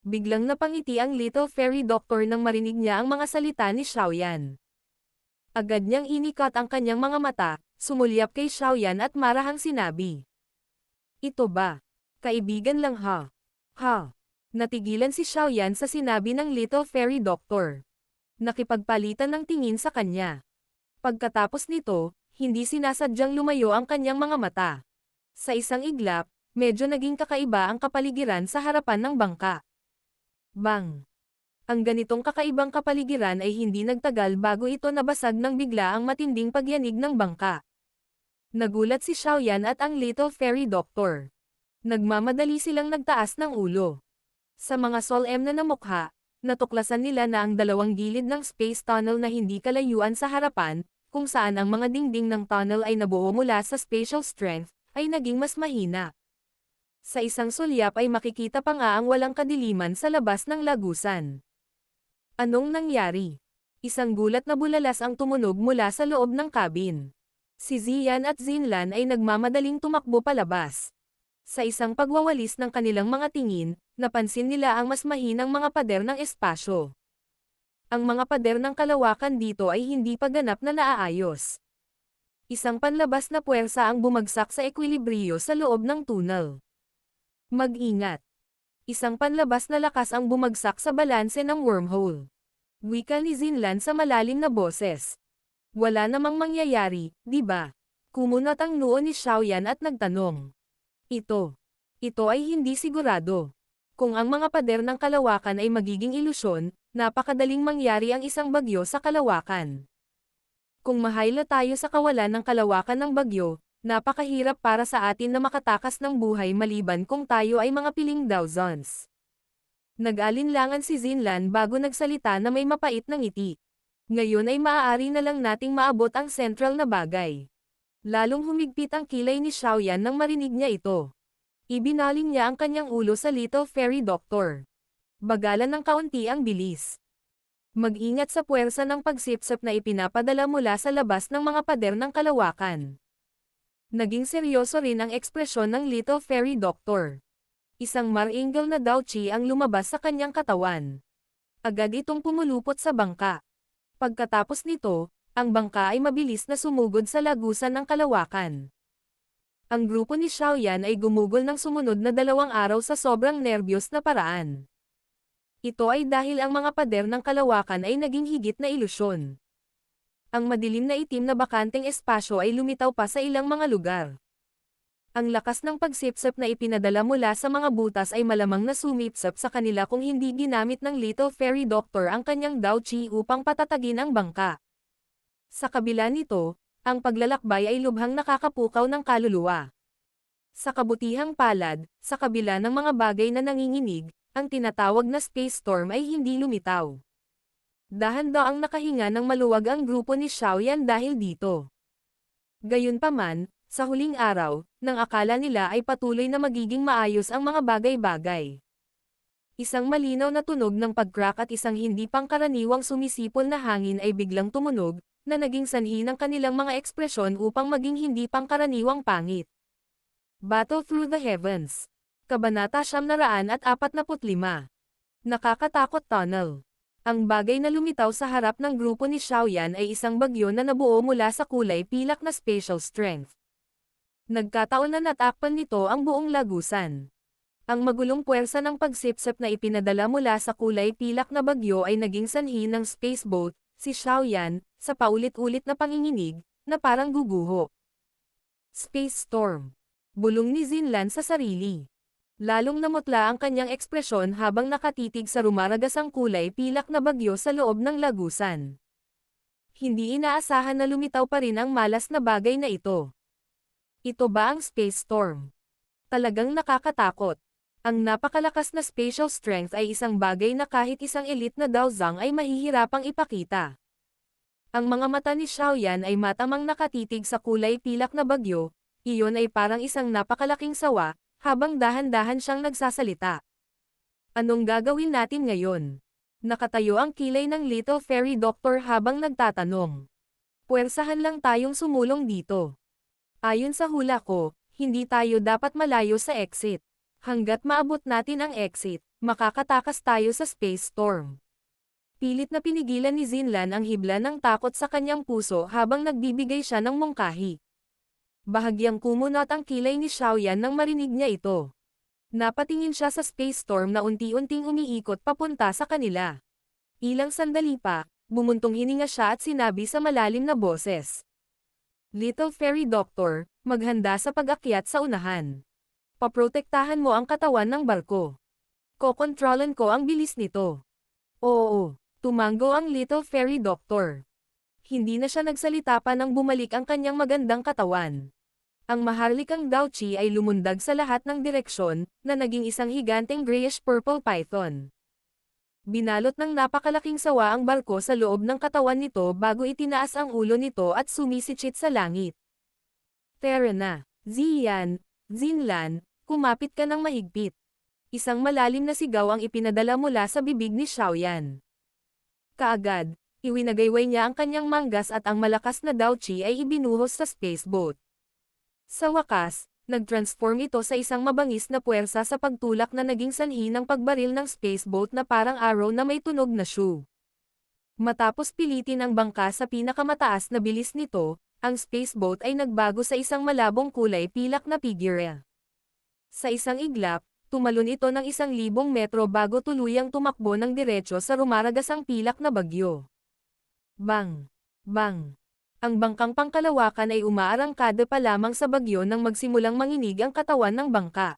Biglang napangiti ang Little Fairy Doctor nang marinig niya ang mga salita ni Xiaoyan. Agad niyang inikat ang kanyang mga mata, sumulyap kay Xiaoyan at marahang sinabi, "Ito ba? Kaibigan lang ha?" Natigilan si Xiaoyan sa sinabi ng Little Fairy Doctor. Nakipagpalitan ng tingin sa kanya. Pagkatapos nito, hindi sinasadyang lumayo ang kanyang mga mata. Sa isang iglap, medyo naging kakaiba ang kapaligiran sa harapan ng bangka. Bang! Ang ganitong kakaibang kapaligiran ay hindi nagtagal bago ito nabasag ng bigla ang matinding pagyanig ng bangka. Nagulat si Xiaoyan at ang Little Fairy Doctor. Nagmamadali silang nagtaas ng ulo. Sa mga solemn na mukha, Natuklasan nila na ang dalawang gilid ng space tunnel na hindi kalayuan sa harapan, kung saan ang mga dingding ng tunnel ay nabuo mula sa spatial strength, ay naging mas mahina. Sa isang sulyap ay makikita pa nga ang walang kadiliman sa labas ng lagusan. Anong nangyari? Isang gulat na bulalas ang tumunog mula sa loob ng cabin. Si Zian at Zinlan ay nagmamadaling tumakbo palabas. Sa isang pagwawalis ng kanilang mga tingin, napansin nila ang mas mahinang mga pader ng espasyo. Ang mga pader ng kalawakan dito ay hindi pa ganap na naaayos. Isang panlabas na puwersa ang bumagsak sa ekwilibriyo sa loob ng tunnel. Mag-ingat. Isang panlabas na lakas ang bumagsak sa balanse ng wormhole. Wika ni Zinlan sa malalim na boses. Wala namang mangyayari, di ba? Kumunat ang noo ni Xiaoyan at nagtanong. Ito ay hindi sigurado. Kung ang mga pader ng kalawakan ay magiging ilusyon, napakadaling mangyari ang isang bagyo sa kalawakan. Kung mahaylo tayo sa kawalan ng kalawakan ng bagyo, napakahirap para sa atin na makatakas ng buhay maliban kung tayo ay mga piling thousands. Nag-alinlangan si Zinlan bago nagsalita na may mapait na ngiti. Ngayon ay maaari na lang nating maabot ang sentral na bagay. Lalong humigpit ang kilay ni Xiaoyan nang marinig niya ito. Ibinaling niya ang kanyang ulo sa Little Fairy Doctor. Bagalan ng kaunti ang bilis. Mag-ingat sa puwersa ng pagsipsap na ipinapadala mula sa labas ng mga pader ng kalawakan. Naging seryoso rin ang ekspresyon ng Little Fairy Doctor. Isang maringal na Dao-Chi ang lumabas sa kanyang katawan. Agad itong pumulupot sa bangka. Pagkatapos nito, ang bangka ay mabilis na sumugod sa lagusan ng kalawakan. Ang grupo ni Xiaoyan ay gumugol ng sumunod na 2 araw sa sobrang nerbiyos na paraan. Ito ay dahil ang mga pader ng kalawakan ay naging higit na ilusyon. Ang madilim na itim na bakanteng espasyo ay lumitaw pa sa ilang mga lugar. Ang lakas ng pagsipsap na ipinadala mula sa mga butas ay malamang na sumipsap sa kanila kung hindi ginamit ng Little Fairy Doctor ang kanyang Dao-Chi upang patatagin ang bangka. Sa kabila nito, ang paglalakbay ay lubhang nakakapukaw ng kaluluwa. Sa kabutihang palad, sa kabila ng mga bagay na nanginginig, ang tinatawag na space storm ay hindi lumitaw. Dahan-daang nakahinga ng maluwag ang grupo ni Xiaoyan dahil dito. Gayunpaman, sa huling araw, nang akala nila ay patuloy na magiging maayos ang mga bagay-bagay. Isang malinaw na tunog ng pag-crack at isang hindi pangkaraniwang sumisipol na hangin ay biglang tumunog, na naging sanhi ng kanilang mga ekspresyon upang maging hindi pangkaraniwang pangit. Battle Through the Heavens. Kabanata 945. Nakakatakot Tunnel. Ang bagay na lumitaw sa harap ng grupo ni Xiaoyan ay isang bagyo na nabuo mula sa kulay pilak na spatial strength. Nagkataon na natakpan nito ang buong lagusan. Ang magulong puwersa ng pagsipsap na ipinadala mula sa kulay pilak na bagyo ay naging sanhi ng spaceboat, si Xiaoyan, sa paulit-ulit na panginginig, na parang guguho. Space Storm. Bulong ni Zinlan sa sarili. Lalong namutla ang kanyang ekspresyon habang nakatitig sa rumaragasang kulay pilak na bagyo sa loob ng lagusan. Hindi inaasahan na lumitaw pa rin ang malas na bagay na ito. Ito ba ang space storm? Talagang nakakatakot. Ang napakalakas na spatial strength ay isang bagay na kahit isang elite na Daozang ay mahihirapang ipakita. Ang mga mata ni Xiaoyan ay matamang nakatitig sa kulay pilak na bagyo, iyon ay parang isang napakalaking sawa, habang dahan-dahan siyang nagsasalita. Anong gagawin natin ngayon? Nakatayo ang kilay ng Little Fairy Doctor habang nagtatanong. Puwersahan lang tayong sumulong dito. Ayon sa hula ko, hindi tayo dapat malayo sa exit. Hanggat maabot natin ang exit, makakatakas tayo sa space storm. Pilit na pinigilan ni Zinlan ang hibla ng takot sa kanyang puso habang nagbibigay siya ng mungkahi. Bahagyang kumunat ang kilay ni Xiaoyan nang marinig niya ito. Napatingin siya sa space storm na unti-unting umiikot papunta sa kanila. Ilang sandali pa, bumuntong hininga siya at sinabi sa malalim na boses. Little Fairy Doctor, maghanda sa pag-akyat sa unahan. Paprotektahan mo ang katawan ng barko. Kokontrolan ko ang bilis nito. Oo, tumango ang Little Fairy Doctor. Hindi na siya nagsalita pa nang bumalik ang kanyang magandang katawan. Ang maharlikang Dao-Chi ay lumundag sa lahat ng direksyon, na naging isang higanteng grayish-purple python. Binalot ng napakalaking sawa ang barko sa loob ng katawan nito bago itinaas ang ulo nito at sumisitsit sa langit. Tara na, Ziyan, Zinlan, kumapit ka ng mahigpit. Isang malalim na sigaw ang ipinadala mula sa bibig ni Xiaoyan. Kaagad, iwinagayway niya ang kanyang manggas at ang malakas na Daochi ay ibinuhos sa spaceboat. Sa wakas, nag-transform ito sa isang mabangis na puwersa sa pagtulak na naging sanhi ng pagbaril ng spaceboat na parang arrow na may tunog na shoe. Matapos pilitin ang bangka sa pinakamataas na bilis nito, ang spaceboat ay nagbago sa isang malabong kulay pilak na figure. Sa isang iglap, tumalon ito ng 1,000 metro bago tuluyang tumakbo ng diretso sa rumaragasang pilak na bagyo. Bang! Bang! Ang bangkang pangkalawakan ay umaarangkada pa lamang sa bagyo nang magsimulang manginig ang katawan ng bangka.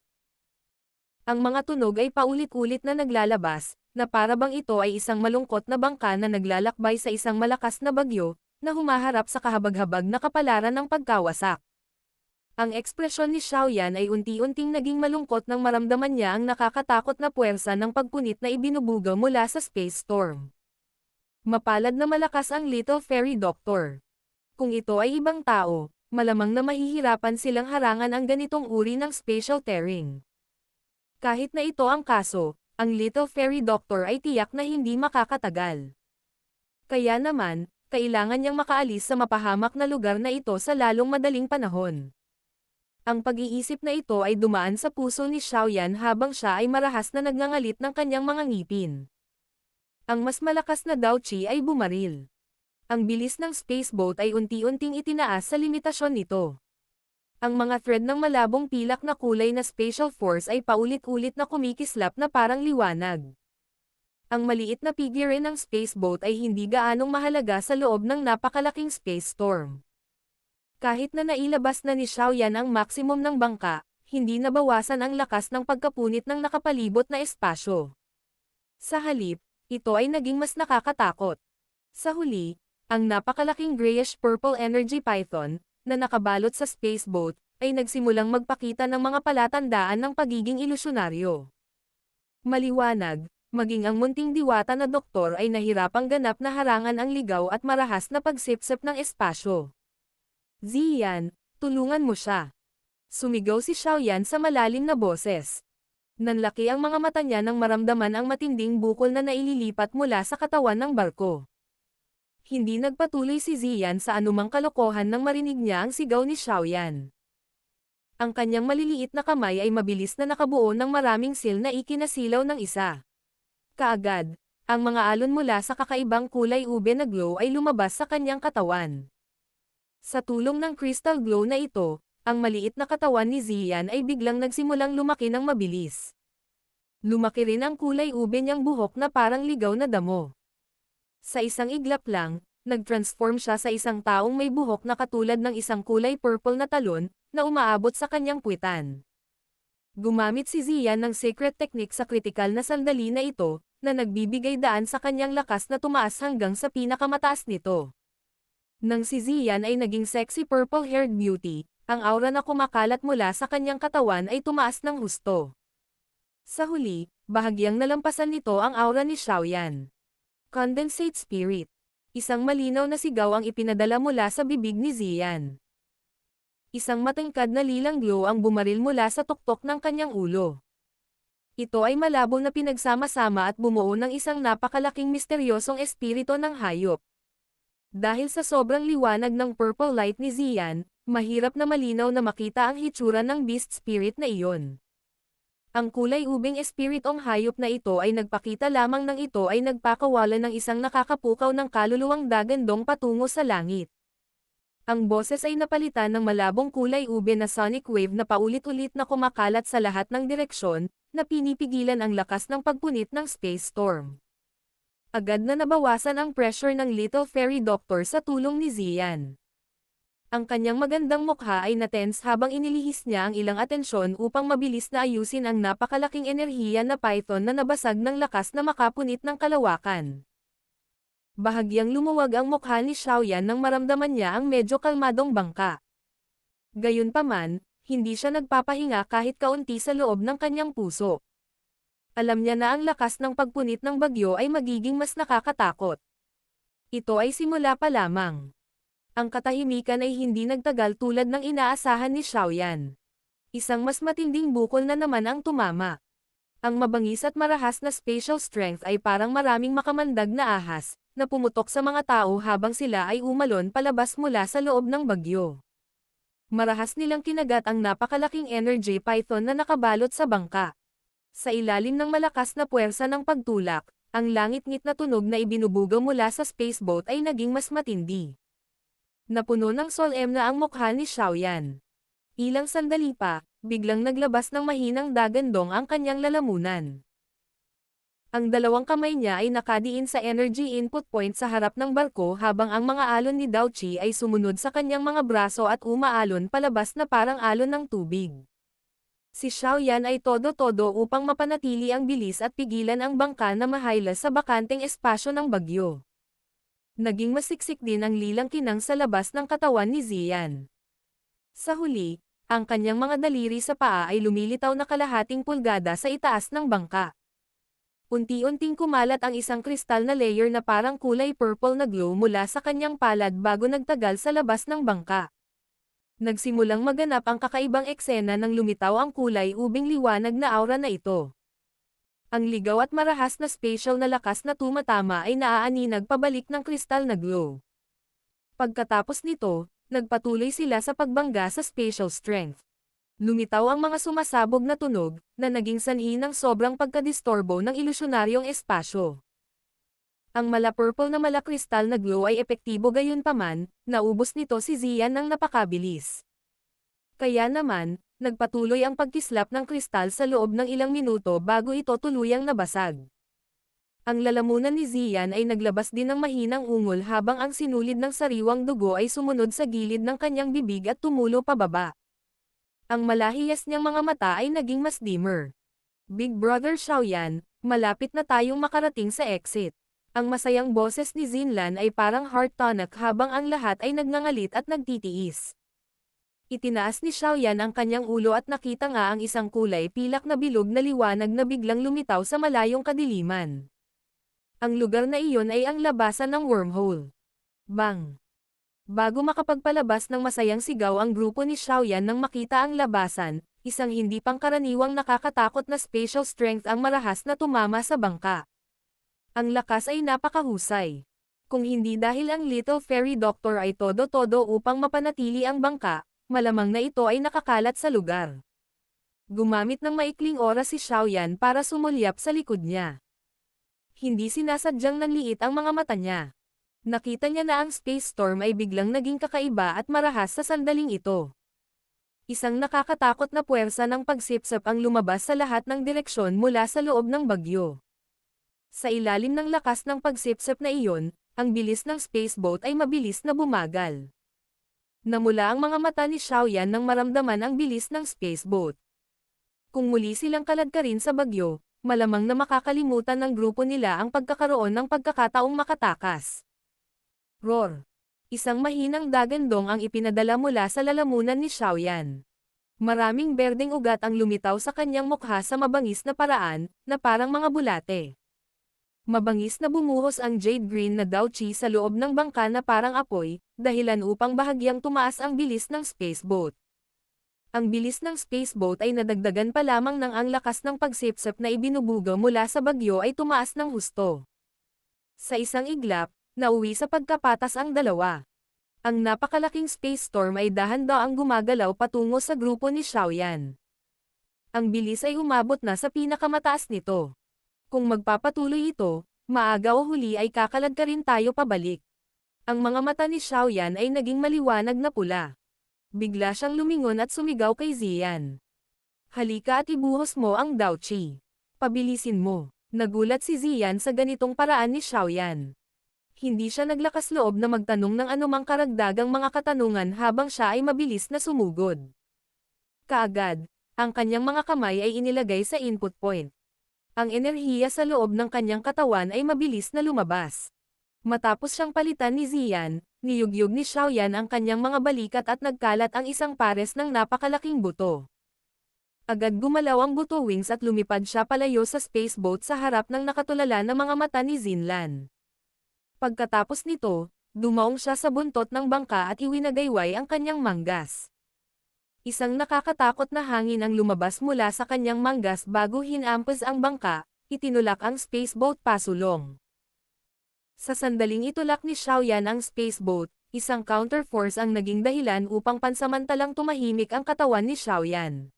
Ang mga tunog ay paulit-ulit na naglalabas, na para bang ito ay isang malungkot na bangka na naglalakbay sa isang malakas na bagyo, na humaharap sa kahabag-habag na kapalaran ng pagkawasak. Ang ekspresyon ni Xiaoyan ay unti-unting naging malungkot nang maramdaman niya ang nakakatakot na puwersa ng pagpunit na ibinubuga mula sa space storm. Mapalad na malakas ang Little Fairy Doctor. Kung ito ay ibang tao, malamang na mahihirapan silang harangan ang ganitong uri ng spatial tearing. Kahit na ito ang kaso, ang Little Fairy Doctor ay tiyak na hindi makakatagal. Kaya naman, kailangan niyang makaalis sa mapahamak na lugar na ito sa lalong madaling panahon. Ang pag-iisip na ito ay dumaan sa puso ni Xiaoyan habang siya ay marahas na nagngangalit ng kanyang mga ngipin. Ang mas malakas na Daochi ay bumaril. Ang bilis ng spaceboat ay unti-unting itinaas sa limitasyon nito. Ang mga thread ng malabong pilak na kulay na spatial force ay paulit-ulit na kumikislap na parang liwanag. Ang maliit na figure ng spaceboat ay hindi gaanong mahalaga sa loob ng napakalaking space storm. Kahit na nailabas na ni Xiaoyan ang maximum ng bangka, hindi nabawasan ang lakas ng pagkapunit ng nakapalibot na espasyo. Sa halip, ito ay naging mas nakakatakot. Sa huli, ang napakalaking grayish-purple energy python, na nakabalot sa spaceboat, ay nagsimulang magpakita ng mga palatandaan ng pagiging ilusyonaryo. Maliwanag, maging ang munting diwata na doktor ay nahirapang ganap na harangan ang ligaw at marahas na pagsipsip ng espasyo. Ziyan, tulungan mo siya. Sumigaw si Xiaoyan sa malalim na boses. Nanlaki ang mga mata niya nang maramdaman ang matinding bukol na naililipat mula sa katawan ng barko. Hindi nagpatuloy si Ziyan sa anumang kalokohan nang marinig niya ang sigaw ni Xiaoyan. Ang kanyang maliliit na kamay ay mabilis na nakabuo ng maraming sil na ikinasilaw ng isa. Kaagad, ang mga alon mula sa kakaibang kulay ube na glow ay lumabas sa kanyang katawan. Sa tulong ng crystal glow na ito, ang maliit na katawan ni Ziyan ay biglang nagsimulang lumaki ng mabilis. Lumaki rin ang kulay ube niyang buhok na parang ligaw na damo. Sa isang iglap lang, nag-transform siya sa isang taong may buhok na katulad ng isang kulay purple na talon, na umaabot sa kanyang puwitan. Gumamit si Ziyan ng secret technique sa kritikal na sandali na ito, na nagbibigay daan sa kanyang lakas na tumaas hanggang sa pinakamataas nito. Nang si Ziyan ay naging sexy purple-haired beauty, ang aura na kumakalat mula sa kanyang katawan ay tumaas ng husto. Sa huli, bahagyang nalampasan nito ang aura ni Xiaoyan. Condensate Spirit. Isang malinaw na sigaw ang ipinadala mula sa bibig ni Ziyan. Isang matangkad na lilang glow ang bumaril mula sa tuktok ng kanyang ulo. Ito ay malabo na pinagsama-sama at bumuo ng isang napakalaking misteryosong espiritu ng hayop. Dahil sa sobrang liwanag ng purple light ni Ziyan, mahirap na malinaw na makita ang hitsura ng beast spirit na iyon. Ang kulay ubing espiritong hayop na ito ay nagpakita lamang ng ito ay nagpakawala ng isang nakakapukaw ng kaluluwang dagandong patungo sa langit. Ang boses ay napalitan ng malabong kulay ube na sonic wave na paulit-ulit na kumakalat sa lahat ng direksyon, na pinipigilan ang lakas ng pagpunit ng space storm. Agad na nabawasan ang pressure ng Little Fairy Doctor sa tulong ni Ziyan. Ang kanyang magandang mukha ay natense habang inilihis niya ang ilang atensyon upang mabilis na ayusin ang napakalaking enerhiya na python na nabasag ng lakas na makapunit ng kalawakan. Bahagyang lumuwag ang mukha ni Xiaoyan nang maramdaman niya ang medyo kalmadong bangka. Gayunpaman, hindi siya nagpapahinga kahit kaunti sa loob ng kanyang puso. Alam niya na ang lakas ng pagpunit ng bagyo ay magiging mas nakakatakot. Ito ay simula pa lamang. Ang katahimikan ay hindi nagtagal tulad ng inaasahan ni Xiaoyan. Isang mas matinding bukol na naman ang tumama. Ang mabangis at marahas na spatial strength ay parang maraming makamandag na ahas, na pumutok sa mga tao habang sila ay umalon palabas mula sa loob ng bagyo. Marahas nilang kinagat ang napakalaking energy python na nakabalot sa bangka. Sa ilalim ng malakas na puwersa ng pagtulak, ang langit-ngit na tunog na ibinubugaw mula sa spaceboat ay naging mas matindi. Napuno ng solemn na ang mukha ni Xiaoyan. Ilang sandali pa, biglang naglabas ng mahinang dagandong ang kanyang lalamunan. Ang dalawang kamay niya ay nakadiin sa energy input point sa harap ng barko habang ang mga alon ni Dao Qi ay sumunod sa kanyang mga braso at umaalon palabas na parang alon ng tubig. Si Xiaoyan ay todo-todo upang mapanatili ang bilis at pigilan ang bangka na mahaylas sa bakanteng espasyo ng bagyo. Naging masiksik din ang lilang kinang sa labas ng katawan ni Ziyan. Sa huli, ang kanyang mga daliri sa paa ay lumilitaw na kalahating pulgada sa itaas ng bangka. Unti-unting kumalat ang isang kristal na layer na parang kulay purple na glow mula sa kanyang palad bago nagtagal sa labas ng bangka. Nagsimulang maganap ang kakaibang eksena nang lumitaw ang kulay ubing liwanag na aura na ito. Ang ligaw at marahas na spatial na lakas na tumatama ay naaaninag pabalik ng kristal na glow. Pagkatapos nito, nagpatuloy sila sa pagbangga sa spatial strength. Lumitaw ang mga sumasabog na tunog, na naging sanhi ng sobrang pagkadistorbo ng ilusyonaryong espasyo. Ang mala-purple na mala-kristal na glow ay epektibo gayunpaman, naubos nito si Ziyan ng napakabilis. Kaya naman, nagpatuloy ang pagkislap ng kristal sa loob ng ilang minuto bago ito tuluyang nabasag. Ang lalamunan ni Ziyan ay naglabas din ng mahinang ungol habang ang sinulid ng sariwang dugo ay sumunod sa gilid ng kanyang bibig at tumulo pababa. Ang malahiyas niyang mga mata ay naging mas dimmer. Big Brother Xiaoyan, malapit na tayong makarating sa exit. Ang masayang boses ni Zinlan ay parang heart-tonic habang ang lahat ay nagngangalit at nagtitiis. Itinaas ni Xiaoyan ang kanyang ulo at nakita nga ang isang kulay pilak na bilog na liwanag na biglang lumitaw sa malayong kadiliman. Ang lugar na iyon ay ang labasan ng wormhole. Bang! Bago makapagpalabas ng masayang sigaw ang grupo ni Xiaoyan nang makita ang labasan, isang hindi pangkaraniwang nakakatakot na spatial strength ang marahas na tumama sa bangka. Ang lakas ay napakahusay. Kung hindi dahil ang Little Fairy Doctor ay todo-todo upang mapanatili ang bangka, malamang na ito ay nakakalat sa lugar. Gumamit ng maikling oras si Xiaoyan para sumulyap sa likod niya. Hindi sinasadyang nanliit ang mga mata niya. Nakita niya na ang space storm ay biglang naging kakaiba at marahas sa sandaling ito. Isang nakakatakot na puwersa ng pagsipsap ang lumabas sa lahat ng direksyon mula sa loob ng bagyo. Sa ilalim ng lakas ng pagsipsap na iyon, ang bilis ng spaceboat ay mabilis na bumagal. Namula ang mga mata ni Xiaoyan nang maramdaman ang bilis ng spaceboat. Kung muli silang kaladkarin sa bagyo, malamang na makakalimutan ng grupo nila ang pagkakaroon ng pagkakataong makatakas. Roar! Isang mahinang dagandong ang ipinadala mula sa lalamunan ni Xiaoyan. Maraming berdeng ugat ang lumitaw sa kanyang mukha sa mabangis na paraan, na parang mga bulate. Mabangis na bumuhos ang jade green na Dao Qi sa loob ng bangka na parang apoy, dahilan upang bahagyang tumaas ang bilis ng spaceboat. Ang bilis ng spaceboat ay nadagdagan pa lamang ng ang lakas ng pagsipsap na ibinubuga mula sa bagyo ay tumaas ng husto. Sa isang iglap, nauwi sa pagkapatas ang dalawa. Ang napakalaking space storm ay dahan-daang gumagalaw patungo sa grupo ni Xiaoyan. Ang bilis ay umabot na sa pinakamataas nito. Kung magpapatuloy ito, maaga o huli ay kakaladkarin tayo pabalik. Ang mga mata ni Xiaoyan ay naging maliwanag na pula. Bigla siyang lumingon at sumigaw kay Ziyan. Halika at ibuhos mo ang Dao Qi. Pabilisin mo. Nagulat si Ziyan sa ganitong paraan ni Xiaoyan. Hindi siya naglakas loob na magtanong ng anumang karagdagang mga katanungan habang siya ay mabilis na sumugod. Kaagad, ang kanyang mga kamay ay inilagay sa input point. Ang enerhiya sa loob ng kanyang katawan ay mabilis na lumabas. Matapos siyang palitan ni Ziyan, niyugyug ni Xiaoyan ang kanyang mga balikat at nagkalat ang isang pares ng napakalaking buto. Agad gumalaw ang buto wings at lumipad siya palayo sa spaceboat sa harap ng nakatulala na mga mata ni Zinlan. Pagkatapos nito, dumaong siya sa buntot ng bangka at iwinagayway ang kanyang manggas. Isang nakakatakot na hangin ang lumabas mula sa kanyang manggas bago hinampas ang bangka, itinulak ang spaceboat pasulong. Sa sandaling itulak ni Xiaoyan ang spaceboat, isang counterforce ang naging dahilan upang pansamantalang tumahimik ang katawan ni Xiaoyan.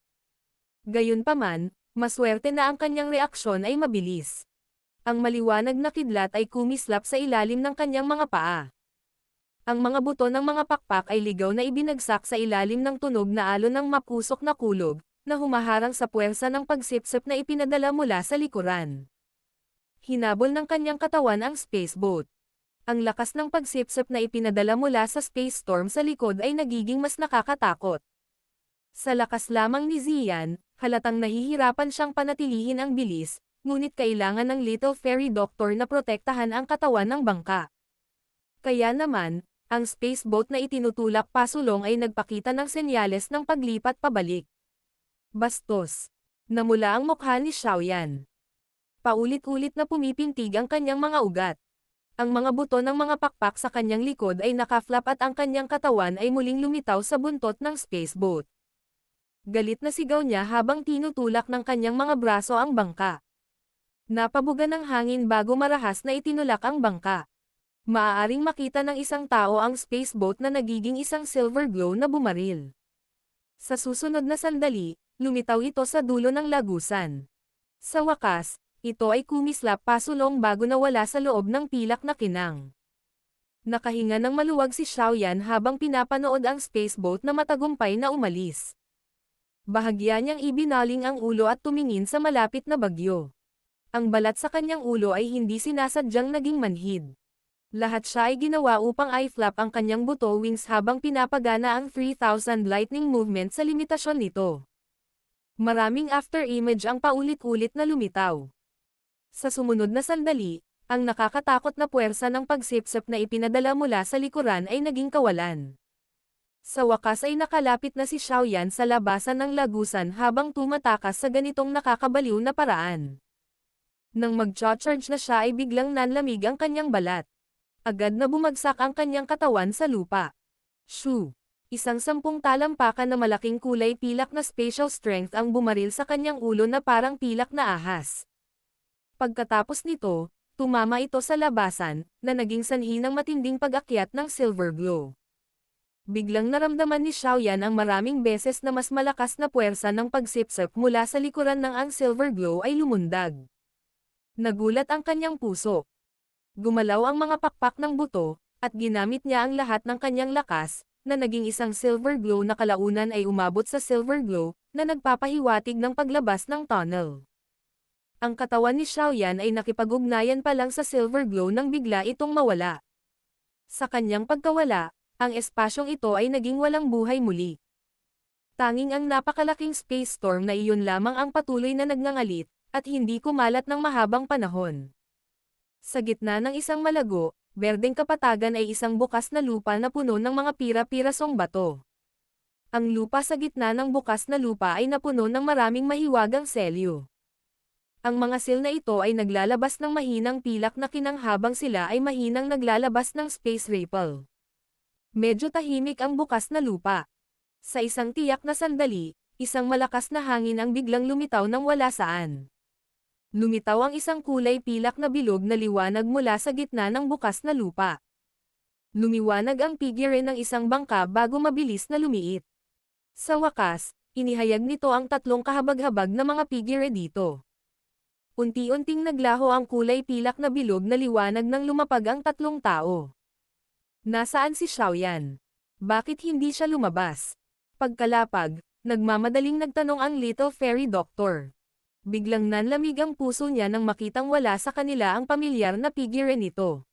Gayunpaman, maswerte na ang kanyang reaksyon ay mabilis. Ang maliwanag na kidlat ay kumislap sa ilalim ng kanyang mga paa. Ang mga buto ng mga pakpak ay ligaw na ibinagsak sa ilalim ng tunog na alon ng mapusok na kulog, na humaharang sa puwersa ng pagsipsip na ipinadala mula sa likuran. Hinabol ng kanyang katawan ang spaceboat. Ang lakas ng pagsipsip na ipinadala mula sa space storm sa likod ay nagiging mas nakakatakot. Sa lakas lamang ni Ziyan, halatang nahihirapan siyang panatilihin ang bilis, ngunit kailangan ng Little Fairy Doctor na protektahan ang katawan ng bangka. Kaya naman, ang spaceboat na itinutulak pasulong ay nagpakita ng senyales ng paglipat pabalik. Bastos. Namula ang mukha ni Xiaoyan. Paulit-ulit na pumipintig ang kanyang mga ugat. Ang mga buto ng mga pakpak sa kanyang likod ay nakaflap at ang kanyang katawan ay muling lumitaw sa buntot ng spaceboat. Galit na sigaw niya habang tinutulak ng kanyang mga braso ang bangka. Napabuga ng hangin bago marahas na itinulak ang bangka. Maaaring makita ng isang tao ang spaceboat na nagiging isang silver glow na bumaril. Sa susunod na sandali, lumitaw ito sa dulo ng lagusan. Sa wakas, ito ay kumislap pasulong bago nawala sa loob ng pilak na kinang. Nakahinga ng maluwag si Xiaoyan habang pinapanood ang spaceboat na matagumpay na umalis. Bahagya niyang ibinaling ang ulo at tumingin sa malapit na bagyo. Ang balat sa kanyang ulo ay hindi sinasadyang naging manhid. Lahat siya ay ginawa upang i-flap ang kanyang buto wings habang pinapagana ang 3,000 lightning movement sa limitasyon nito. Maraming after image ang paulit-ulit na lumitaw. Sa sumunod na sandali, ang nakakatakot na puwersa ng pagsipsip na ipinadala mula sa likuran ay naging kawalan. Sa wakas ay nakalapit na si Xiaoyan sa labasan ng lagusan habang tumatakas sa ganitong nakakabaliw na paraan. Nang mag-charge na siya ay biglang nanlamig ang kanyang balat. Agad na bumagsak ang kanyang katawan sa lupa. Shoo! Isang 10 talampakan na malaking kulay pilak na spatial strength ang bumaril sa kanyang ulo na parang pilak na ahas. Pagkatapos nito, tumama ito sa labasan, na naging sanhi ng matinding pag-akyat ng silver glow. Biglang naramdaman ni Xiaoyan ang maraming beses na mas malakas na puwersa ng pagsipsip mula sa likuran ng ang silver glow ay lumundag. Nagulat ang kanyang puso. Gumalaw ang mga pakpak ng buto, at ginamit niya ang lahat ng kanyang lakas, na naging isang silver glow na kalaunan ay umabot sa silver glow, na nagpapahiwatig ng paglabas ng tunnel. Ang katawan ni Xiaoyan ay nakipag-ugnayan pa lang sa silver glow nang bigla itong mawala. Sa kanyang pagkawala, ang espasyong ito ay naging walang buhay muli. Tanging ang napakalaking space storm na iyon lamang ang patuloy na nagngangalit, at hindi kumalat ng mahabang panahon. Sa gitna ng isang malago, berdeng kapatagan ay isang bukas na lupa na puno ng mga pira-pirasong bato. Ang lupa sa gitna ng bukas na lupa ay napuno ng maraming mahiwagang selyo. Ang mga sil na ito ay naglalabas ng mahinang pilak na kinang habang sila ay mahinang naglalabas ng space ripple. Medyo tahimik ang bukas na lupa. Sa isang tiyak na sandali, isang malakas na hangin ang biglang lumitaw nang wala saan. Lumitaw ang isang kulay pilak na bilog na liwanag mula sa gitna ng bukas na lupa. Lumiwanag ang figure ng isang bangka bago mabilis na lumiit. Sa wakas, inihayag nito ang 3 kahabag-habag na mga figure dito. Unti-unting naglaho ang kulay pilak na bilog na liwanag nang lumapag ang 3 tao. Nasaan si Xiaoyan? Bakit hindi siya lumabas? Pagkalapag, nagmamadaling nagtanong ang Little Fairy Doctor. Biglang nanlamig ang puso niya nang makitang wala sa kanila ang pamilyar na figure nito.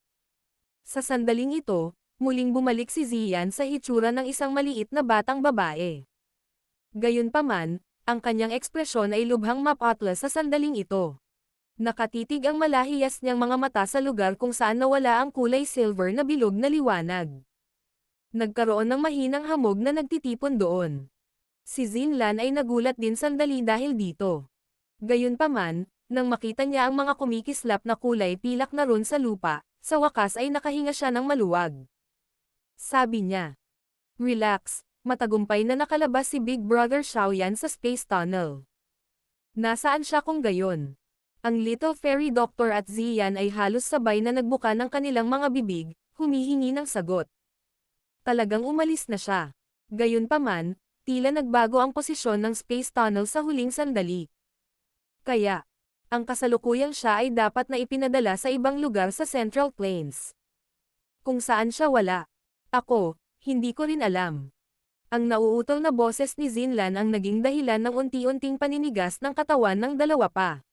Sa sandaling ito, muling bumalik si Ziyan sa hitsura ng isang maliit na batang babae. Gayunpaman, ang kanyang ekspresyon ay lubhang mapatla sa sandaling ito. Nakatitig ang malahiyas niyang mga mata sa lugar kung saan nawala ang kulay silver na bilog na liwanag. Nagkaroon ng mahinang hamog na nagtitipon doon. Si Zinlan ay nagulat din sandali dahil dito. Gayunpaman, nang makita niya ang mga kumikislap na kulay pilak na ron sa lupa, sa wakas ay nakahinga siya ng maluwag. Sabi niya. Relax, matagumpay na nakalabas si Big Brother Xiaoyan sa Space Tunnel. Nasaan siya kung gayon? Ang Little Fairy Doctor at Ziyan ay halos sabay na nagbuka ng kanilang mga bibig, humihingi ng sagot. Talagang umalis na siya. Gayunpaman, tila nagbago ang posisyon ng Space Tunnel sa huling sandali. Kaya, ang kasalukuyang siya ay dapat na ipinadala sa ibang lugar sa Central Plains. Kung saan siya wala. Ako, hindi ko rin alam. Ang nauutol na boses ni Zinlan ang naging dahilan ng unti-unting paninigas ng katawan ng dalawa pa.